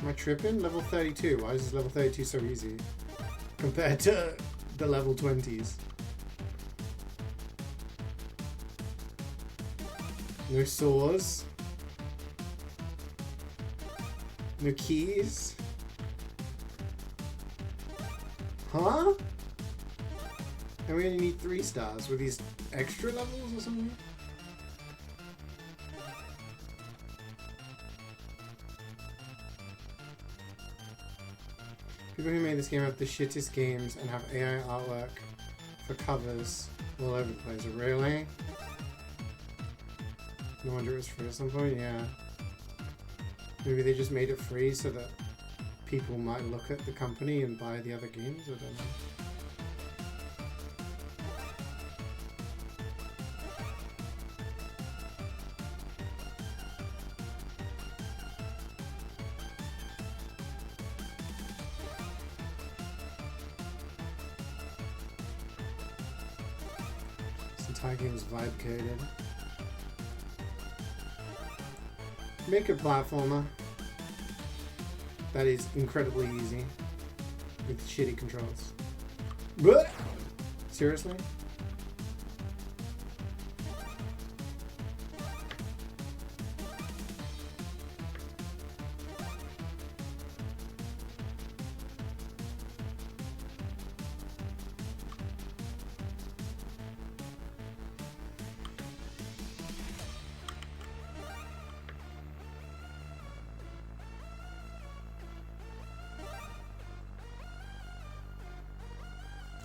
Am I tripping? Level 32. Why is this level 32 so easy compared to the level 20s? No saws. No keys. Huh? And we only need 3 stars. Were these extra levels or something? People who made this game have the shittest games and have AI artwork for covers all over the place. Really? No wonder it was free at some point, yeah. Maybe they just made it free so that people might look at the company and buy the other games, I don't know. This entire game is vibe coded. Make a platformer that is incredibly easy with shitty controls. But seriously?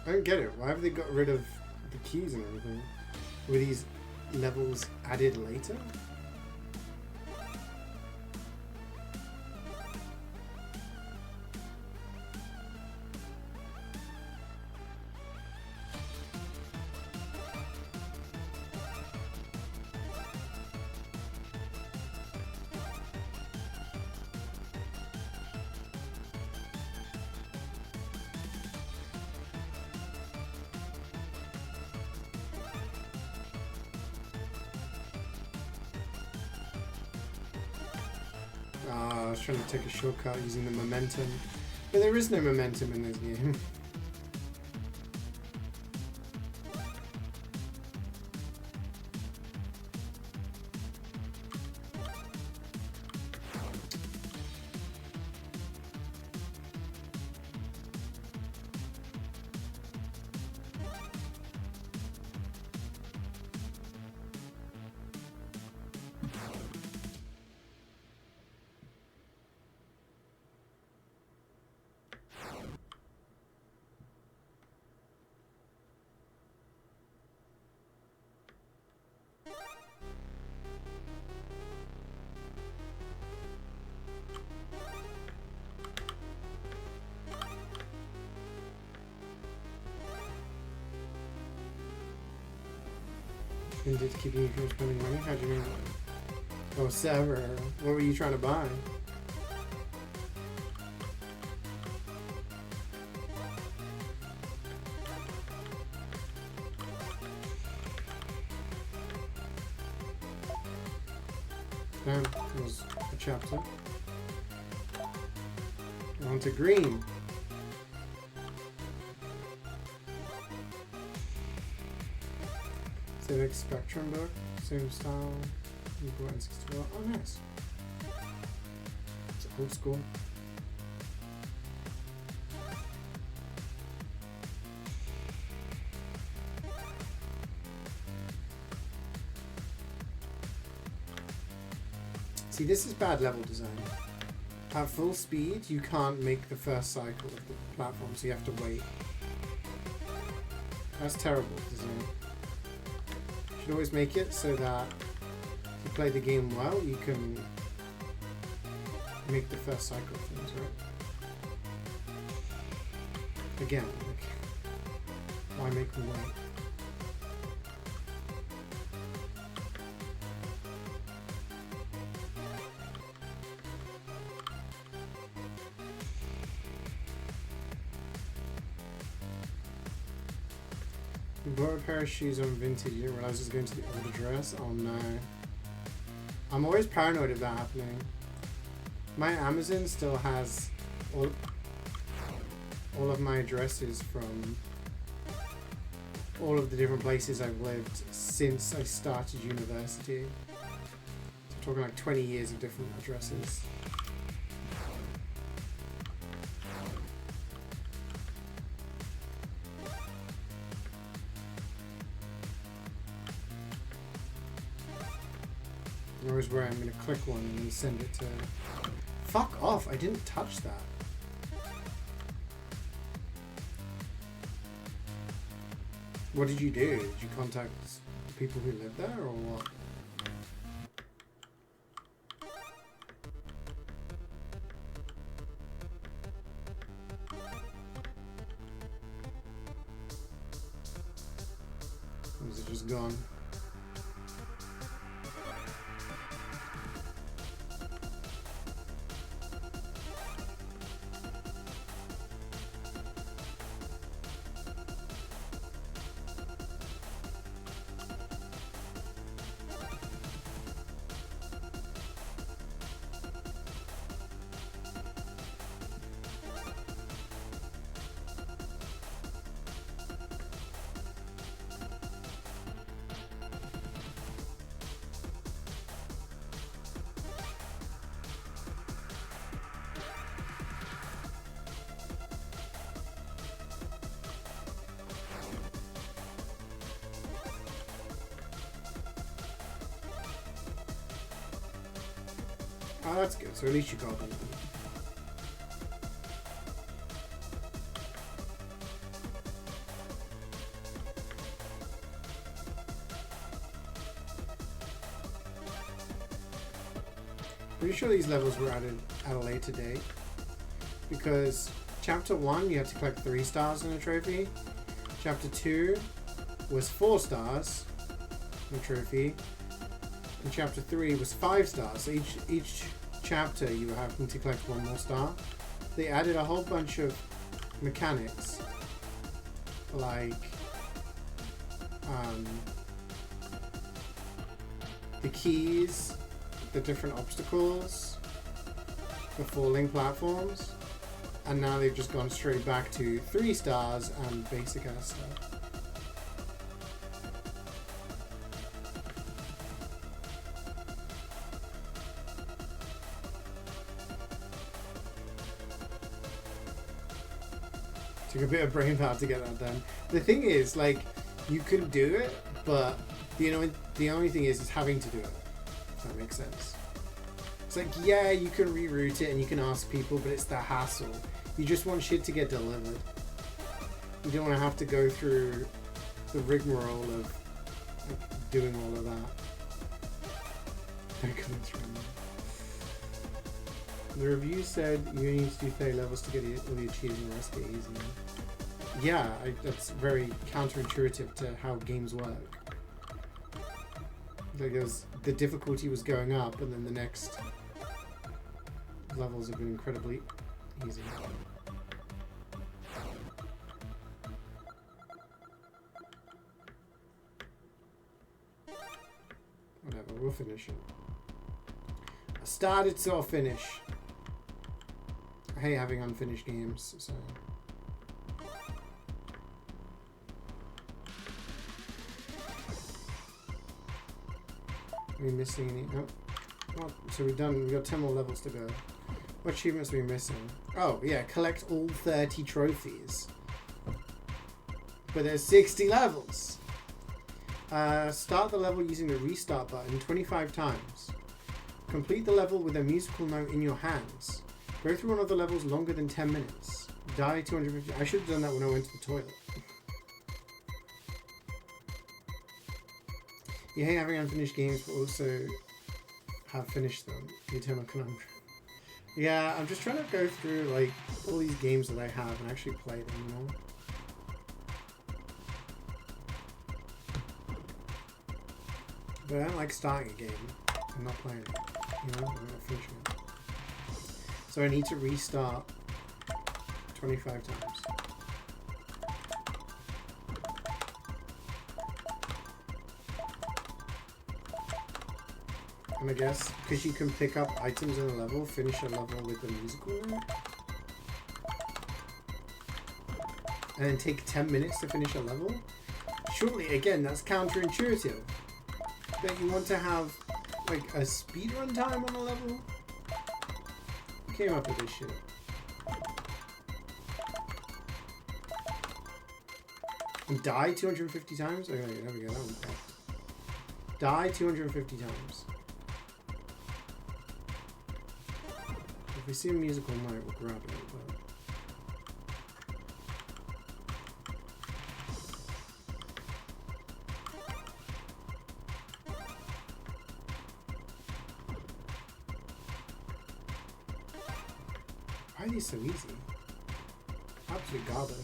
I don't get it. Why have they got rid of the keys and everything? Were these levels added later? I was trying to take a shortcut using the momentum. But there is no momentum in this game. And it's keeping you from spending money? How'd you mean? Oh, Sever. What were you trying to buy? That was a chapter. On to green. Civic Spectrum book, same style. You brought in 64. Oh, nice. It's old school. See, this is bad level design. At full speed, you can't make the first cycle of the platform, so you have to wait. That's terrible design. You should always make it so that if you play the game well, you can make the first cycle of things, right? Again, like, why make them wait? You bought a pair of shoes on Vinted, you didn't realize it was going to the old address? Oh no. I'm always paranoid of that happening. My Amazon still has all of my addresses from all of the different places I've lived since I started university. So I'm talking like 20 years of different addresses. Knows where I'm going to click one and then send it to... Fuck off! I didn't touch that. What did you do? Did you contact people who live there or what? Or is it just gone? Oh, that's good. So at least you got them. Pretty sure these levels were added at a later date because chapter 1 you had to collect 3 stars in a trophy. Chapter 2 was 4 stars in a trophy. And chapter 3 was 5 stars. So each chapter you were having to collect 1 more star. They added a whole bunch of mechanics like the keys, the different obstacles, the falling platforms, and now they've just gone straight back to 3 stars and basic ass stuff. Took a bit of brain power to get that done. The thing is, like, you can do it, but the only thing is having to do it. If that makes sense. It's like, yeah, you can reroute it and you can ask people, but it's the hassle. You just want shit to get delivered. You don't want to have to go through the rigmarole of like, doing all of that. The review said you need to do 30 levels to get all your achievements and the rest get easy. Yeah, that's very counterintuitive to how games work. Like the difficulty was going up, and then the next levels have been incredibly easy. Whatever, we'll finish it. I started, so I'll finish. I hate having unfinished games, so... Are we missing any? Nope. Well, so we've got 10 more levels to go. What achievements are we missing? Oh, yeah, collect all 30 trophies. But there's 60 levels. Start the level using the restart button 25 times. Complete the level with a musical note in your hands. Go through one of the levels longer than 10 minutes. Die 250. I should have done that when I went to the toilet. You hate having unfinished games, but also have finished them. The Eternal Conundrum. Yeah, I'm just trying to go through like all these games that I have and actually play them, you know? But I don't like starting a game and not playing it, you know? I'm not finishing it. So I need to restart 25 times. And I guess because you can pick up items in a level, finish a level with the musical note. And then take 10 minutes to finish a level. Surely, again, that's counterintuitive. That you want to have like a speedrun time on a level? Who came up with this shit? And die 250 times? Okay, there we go, that one's back. Die 250 times. If we see a musical note, we'll grab it. But... why are these so easy? Absolute garbage.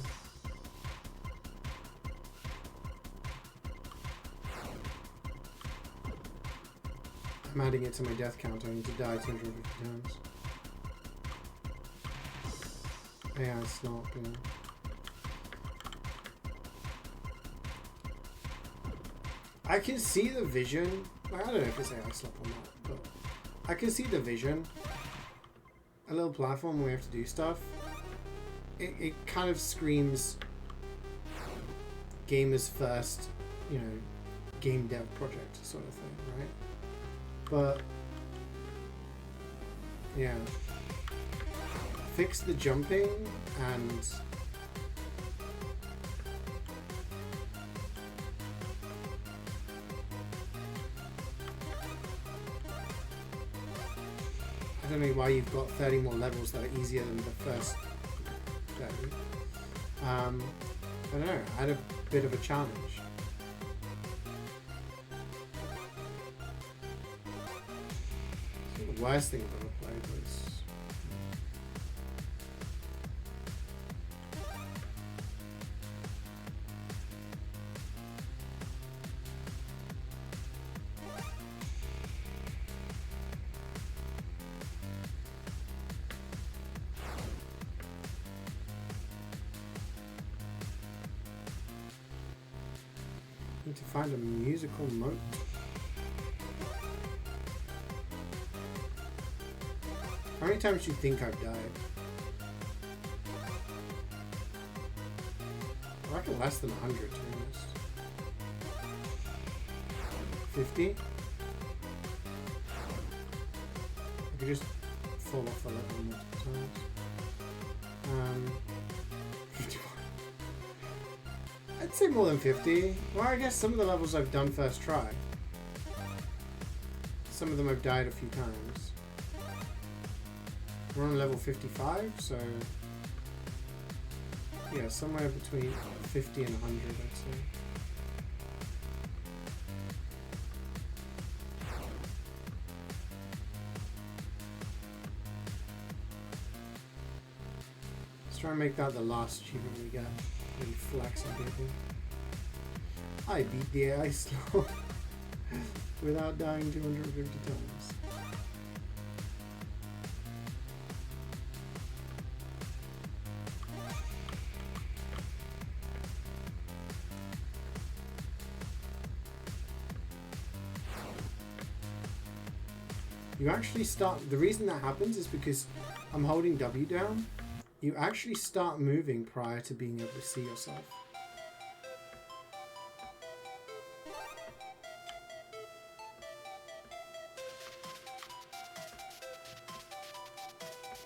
I'm adding it to my death count. I need to die 250 times. Yeah, it's not, you know. I can see the vision. I don't know if it's AI slap or not, but I can see the vision. A little platform where we have to do stuff. It kind of screams gamers first, you know, game dev project sort of thing, right? But yeah, fix the jumping and I don't know why you've got 30 more levels that are easier than the first 30. I don't know, I had a bit of a challenge. The worst thing I've ever played was need to find a musical note. How many times do you think I've died? I reckon less than 100 to be honest. 50? I could just fall off the level multiple times. 51. I'd say more than 50. Well, I guess some of the levels I've done first try. Some of them I've died a few times. We're on level 55, so yeah, somewhere between 50 and 100, I'd say. Let's try and make that the last achievement we get. Really flex on people. I beat the AI slow without dying 250 times. You actually start, the reason that happens is because I'm holding W down. You actually start moving prior to being able to see yourself.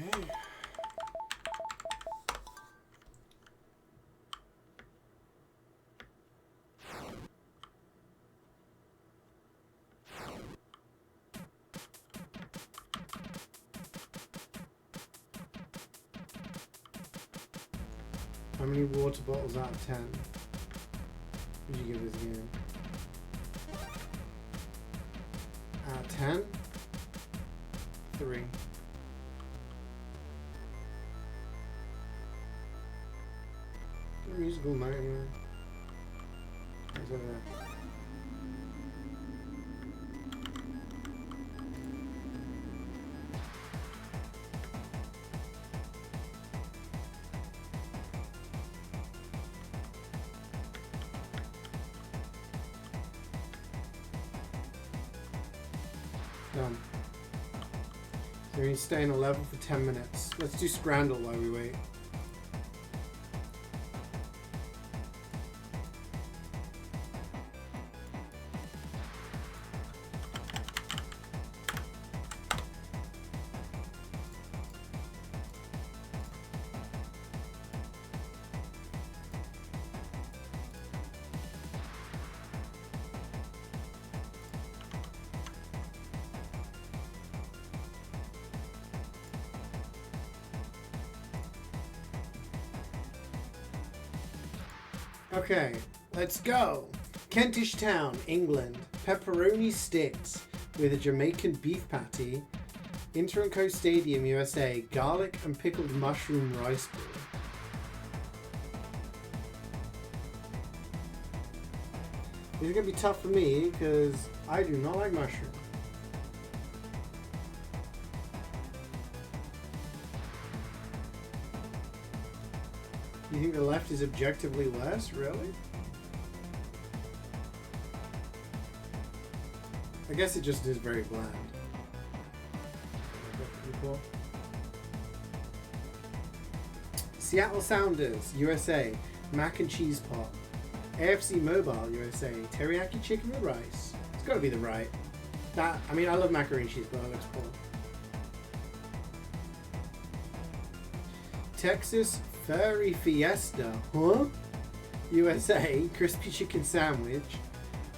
Okay. How many water bottles out of 10 would you give this game? Out of 10? 3. Musical note anyway. It's over there. Done. So we need to stay in a level for 10 minutes. Let's do Scrandle while we wait. Okay, let's go. Kentish Town, England. Pepperoni sticks with a Jamaican beef patty. Interim Stadium, USA. Garlic and pickled mushroom rice ball. This is going to be tough for me because I do not like mushroom. You think the left is objectively worse? Really? I guess it just is very bland. Cool. Seattle Sounders, USA. Mac and cheese pot. AFC Mobile, USA. Teriyaki chicken with rice. It's got to be the right. That, I mean, I love macaroni and cheese, but that looks poor. Texas Furry Fiesta, huh? USA, crispy chicken sandwich.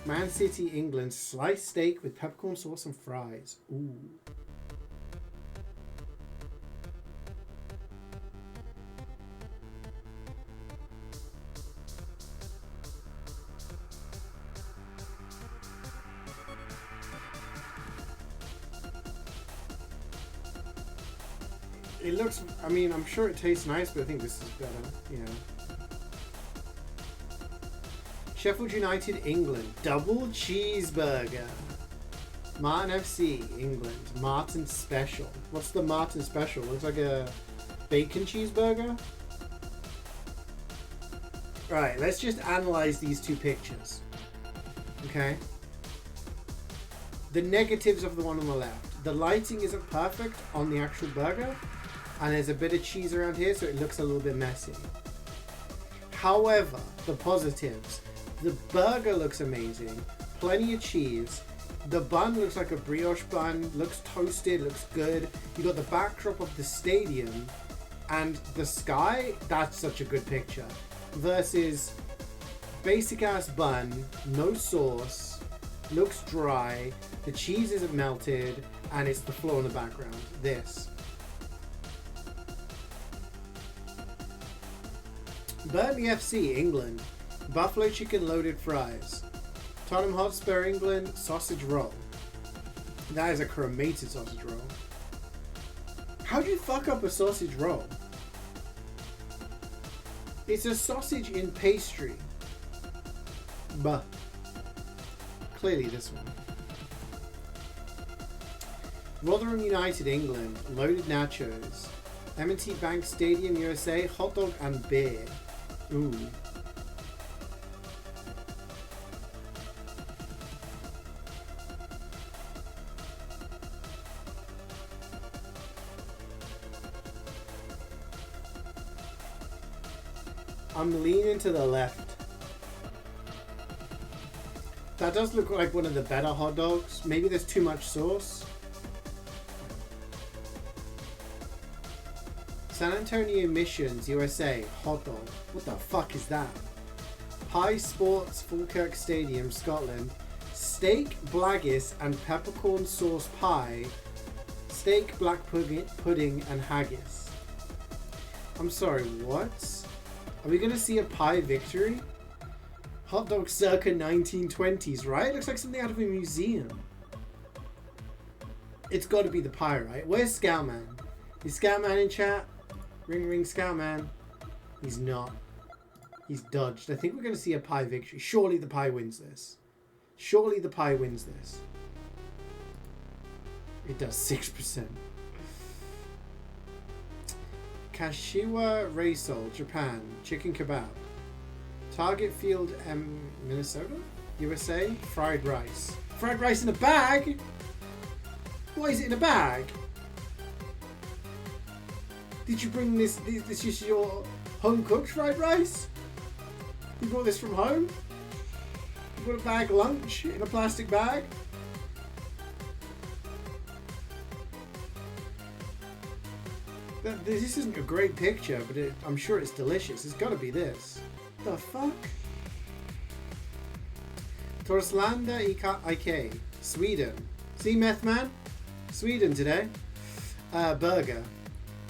Man City, England, sliced steak with peppercorn sauce and fries. Ooh. It looks, I mean, I'm sure it tastes nice, but I think this is better, you know. Sheffield United, England, double cheeseburger. Martin FC, England, Martin Special. What's the Martin Special? Looks like a bacon cheeseburger. Alright, let's just analyze these two pictures. Okay? The negatives of the one on the left. The lighting isn't perfect on the actual burger. And there's a bit of cheese around here, so it looks a little bit messy. However, the positives. The burger looks amazing. Plenty of cheese. The bun looks like a brioche bun. Looks toasted, looks good. You got the backdrop of the stadium. And the sky, that's such a good picture. Versus basic ass bun, no sauce, looks dry, the cheese isn't melted, and it's the floor in the background. This. Burnley FC, England. Buffalo chicken loaded fries. Tottenham Hotspur, England, sausage roll. That is a cremated sausage roll. How do you fuck up a sausage roll? It's a sausage in pastry. But clearly this one. Rotherham United, England, loaded nachos. M&T Bank Stadium, USA, hot dog and beer. Ooh. I'm leaning to the left. That does look like one of the better hot dogs. Maybe there's too much sauce. San Antonio Missions, USA, hot dog. What the fuck is that? Pie Sports, Falkirk Stadium, Scotland. Steak, blaggis, and peppercorn sauce pie. Steak, black pudding, and haggis. I'm sorry, what? Are we gonna see a pie victory? Hot dog circa 1920s, right? Looks like something out of a museum. It's got to be the pie, right? Where's Scoutman? Is Scoutman in chat? Ring ring Scoutman. He's not. He's dodged. I think we're going to see a pie victory. Surely the pie wins this. Surely the pie wins this. It does 6%. Kashiwa Reisol, Japan. Chicken kebab. Target Field, Minnesota? USA? Fried rice. Fried rice in a bag? Why is it in a bag? Did you bring this? This is your home cooked fried rice? You brought this from home? You brought a bag lunch in a plastic bag? This isn't a great picture, but I'm sure it's delicious. It's got to be this. The fuck? Torslanda IK, Sweden. See, Meth Man? Sweden today. Burger.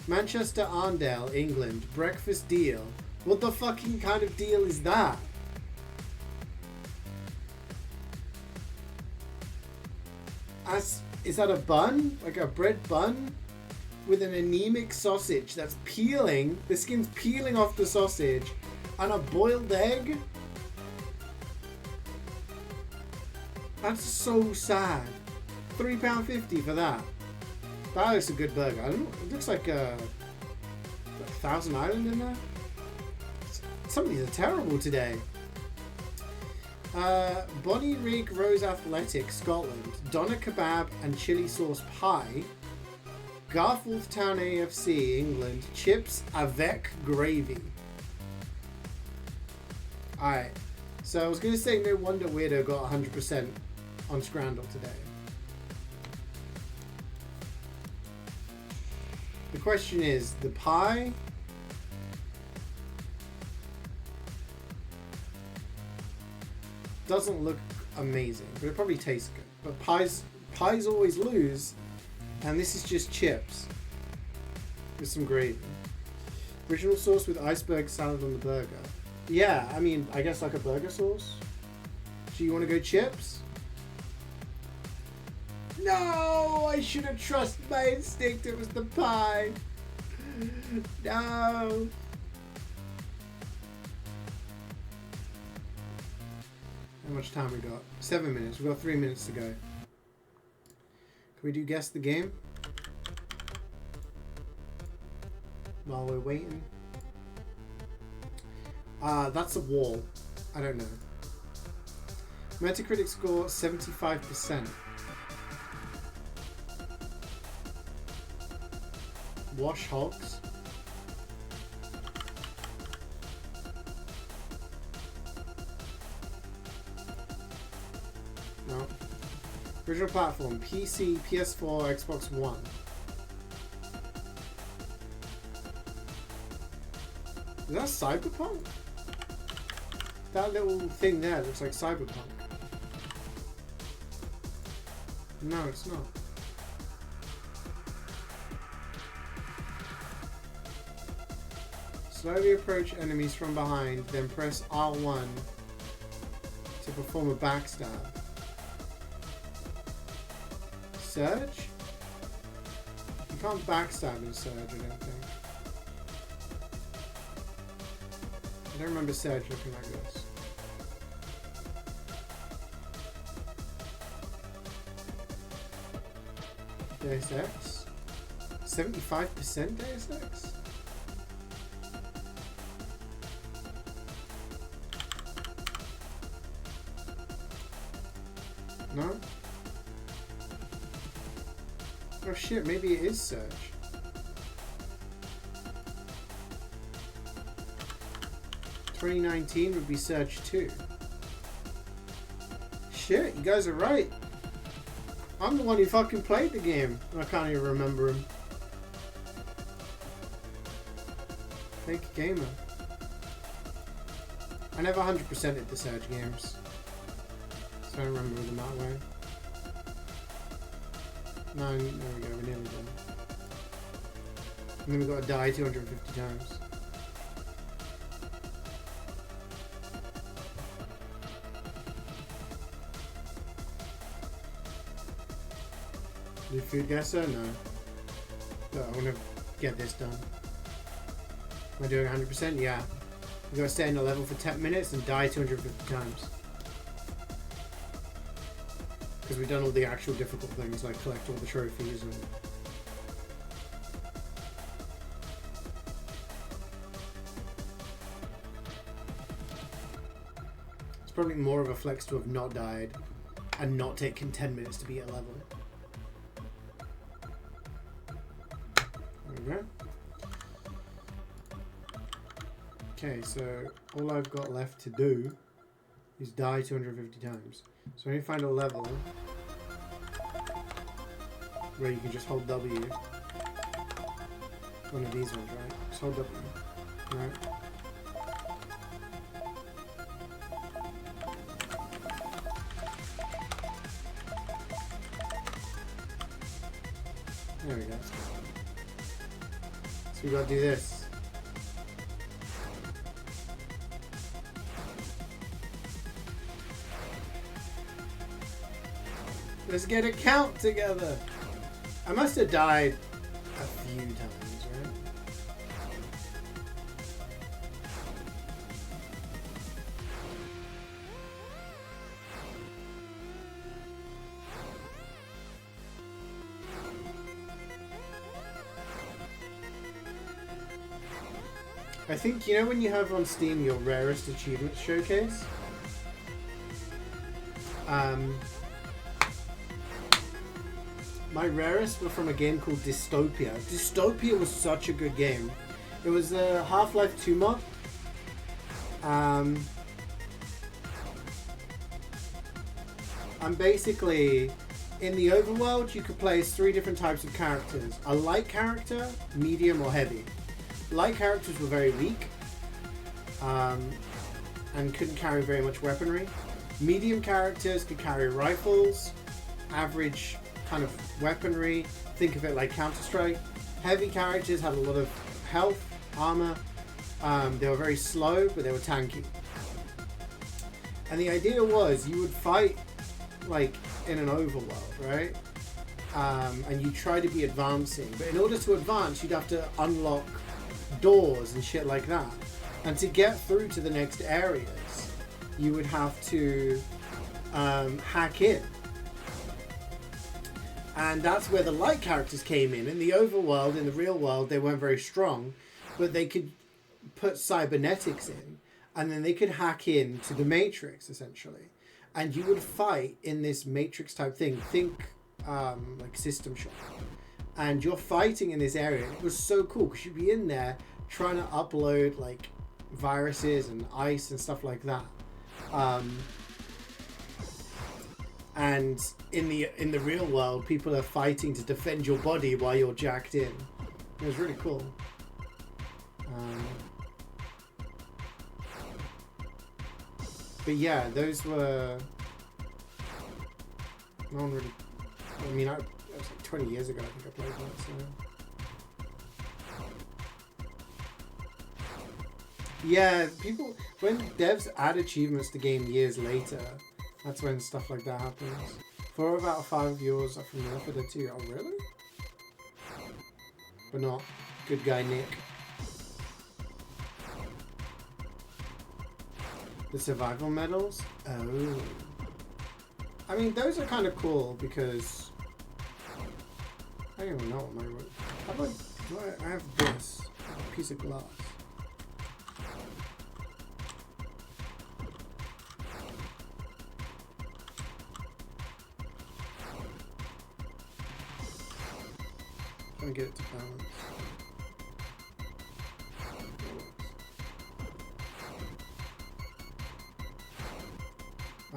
Manchester Arndale, England. Breakfast deal. What the fucking kind of deal is that? Is that a bun? Like a bread bun? With an anemic sausage that's peeling. The skin's peeling off the sausage. And a boiled egg? That's so sad. £3.50 for that. That looks a good burger. I don't know. It looks like a Thousand Island in there. Some of these are terrible today. Bonnie Rig Rose Athletic, Scotland. Doner Kebab and Chili Sauce Pie. Garforth Town AFC, England. Chips avec gravy. Alright. So I was going to say no wonder Weirdo got 100% on Scrandle today. The question is, the pie doesn't look amazing, but it probably tastes good. But pies always lose, and this is just chips with some gravy. Original sauce with iceberg salad on the burger. Yeah, I mean, I guess like a burger sauce. So you want to go chips? No, I should have trusted my instinct. It was the pie. No. How much time we got? 7 minutes. We've got 3 minutes to go. Can we do guess the game? While we're waiting. That's a wall. I don't know. Metacritic score 75%. Wash hogs. No. Original platform, PC, PS4, Xbox One. Is that Cyberpunk? That little thing there looks like Cyberpunk. No, it's not. Slowly approach enemies from behind, then press R1 to perform a backstab. Surge? You can't backstab in Surge, I don't think. I don't remember Surge looking like this. Deus Ex? 75% Deus Ex? No? Oh shit, maybe it is Surge. "2019 would be Surge 2. Shit, you guys are right. I'm the one who fucking played the game. I can't even remember him. Fake gamer. I never 100%ed the Surge games. So I don't remember them that way. No, there we go, we're nearly done. And then we've got to die 250 times. New food guesser? No. Look, I want to get this done. Am I doing 100%? Yeah. We've got to stay in the level for 10 minutes and die 250 times. Because we've done all the actual difficult things like collect all the trophies and... It's probably more of a flex to have not died and not taken 10 minutes to be at level. There we go. Okay, so all I've got left to do is die 250 times. So I need to find a level where you can just hold W. One of these ones, right? Just hold W. Right. There we go. So we gotta do this. Let's get a count together. I must have died a few times, right? I think, you know when you have on Steam your rarest achievements showcase? My rarest were from a game called Dystopia. Dystopia was such a good game. It was a Half-Life 2 mod. And basically, in the overworld, you could play as 3 different types of characters. A light character, medium, or heavy. Light characters were very weak. And couldn't carry very much weaponry. Medium characters could carry rifles. Average kind of weaponry, think of it like Counter-Strike. Heavy characters had a lot of health, armor. They were very slow, but they were tanky. And the idea was you would fight like in an overworld, right? And you try to be advancing, but in order to advance, you'd have to unlock doors and shit like that. And to get through to the next areas, you would have to hack in. And that's where the light characters came in. In the overworld, in the real world, they weren't very strong, but they could put cybernetics in, and then they could hack into the Matrix, essentially. And you would fight in this Matrix type thing. Think like System Shock. And you're fighting in this area. It was so cool because you'd be in there trying to upload like viruses and ice and stuff like that. And in the real world, people are fighting to defend your body while you're jacked in. It was really cool. But yeah, those were... No one really... I mean, it was like 20 years ago I think I played that, so... Yeah, people... When devs add achievements to game years later... That's when stuff like that happens. For about 5 years from the offer to 2. Oh, really? But not. Good guy, Nick. The survival medals? Oh. I mean, those are kind of cool because... I don't even know what my... How about... I have this. A piece of glass. Trying to get it to balance. I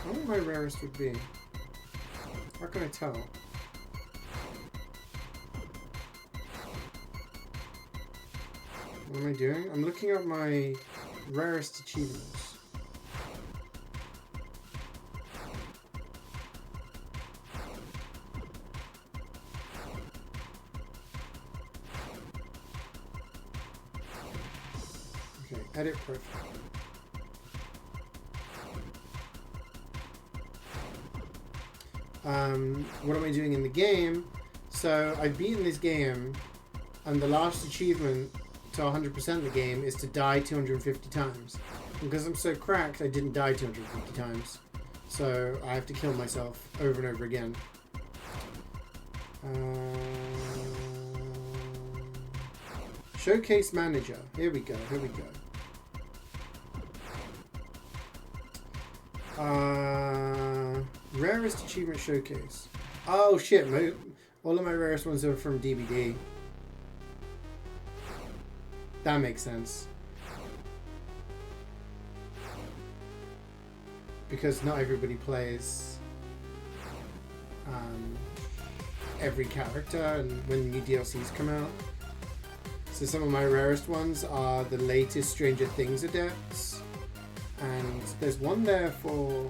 wonder what my rarest would be. How can I tell? What am I doing? I'm looking at my rarest achievements. Okay, edit profile. What am I doing in the game? So I've beaten this game, and the last achievement to 100% the game is to die 250 times. And because I'm so cracked, I didn't die 250 times. So I have to kill myself over and over again. Showcase manager. Here we go. Here we go. Rarest achievement showcase. Oh shit! All of my rarest ones are from DVD. That makes sense. Because not everybody plays every character, and when new DLCs come out. So some of my rarest ones are the latest Stranger Things adepts, and there's one there for,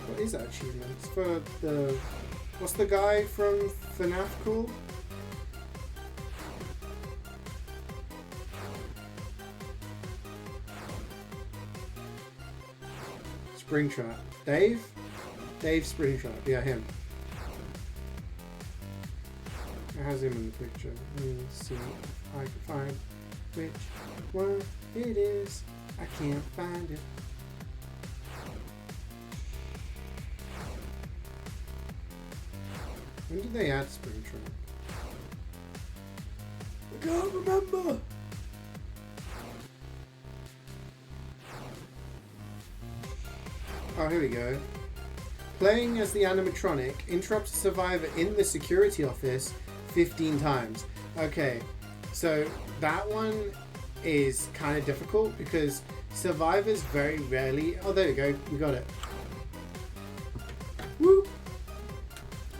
what is that achievement? It's for the, what's the guy from FNAF called? Springtrap. Dave? Dave Springtrap. Yeah, him. It has him in the picture. Let me see if I can find which one it is. I can't find it. When did they add Springtrap? I can't remember! Oh, here we go. Playing as the animatronic interrupts a survivor in the security office 15 times. Okay, so that one is kind of difficult because survivors very rarely... Oh, there you go. You got it. Woo!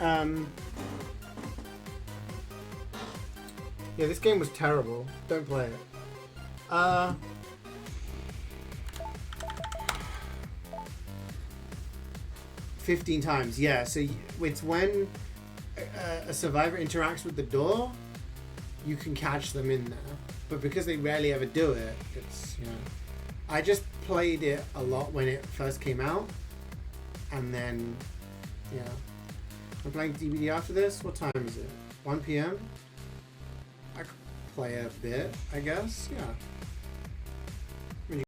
Yeah, this game was terrible. Don't play it. 15 times, yeah. So it's when a survivor interacts with the door, you can catch them in there. But because they rarely ever do it, it's, you know. I just played it a lot when it first came out. And then, yeah. I'm playing DVD after this. What time is it? 1 p.m.? I could play a bit, I guess. Yeah.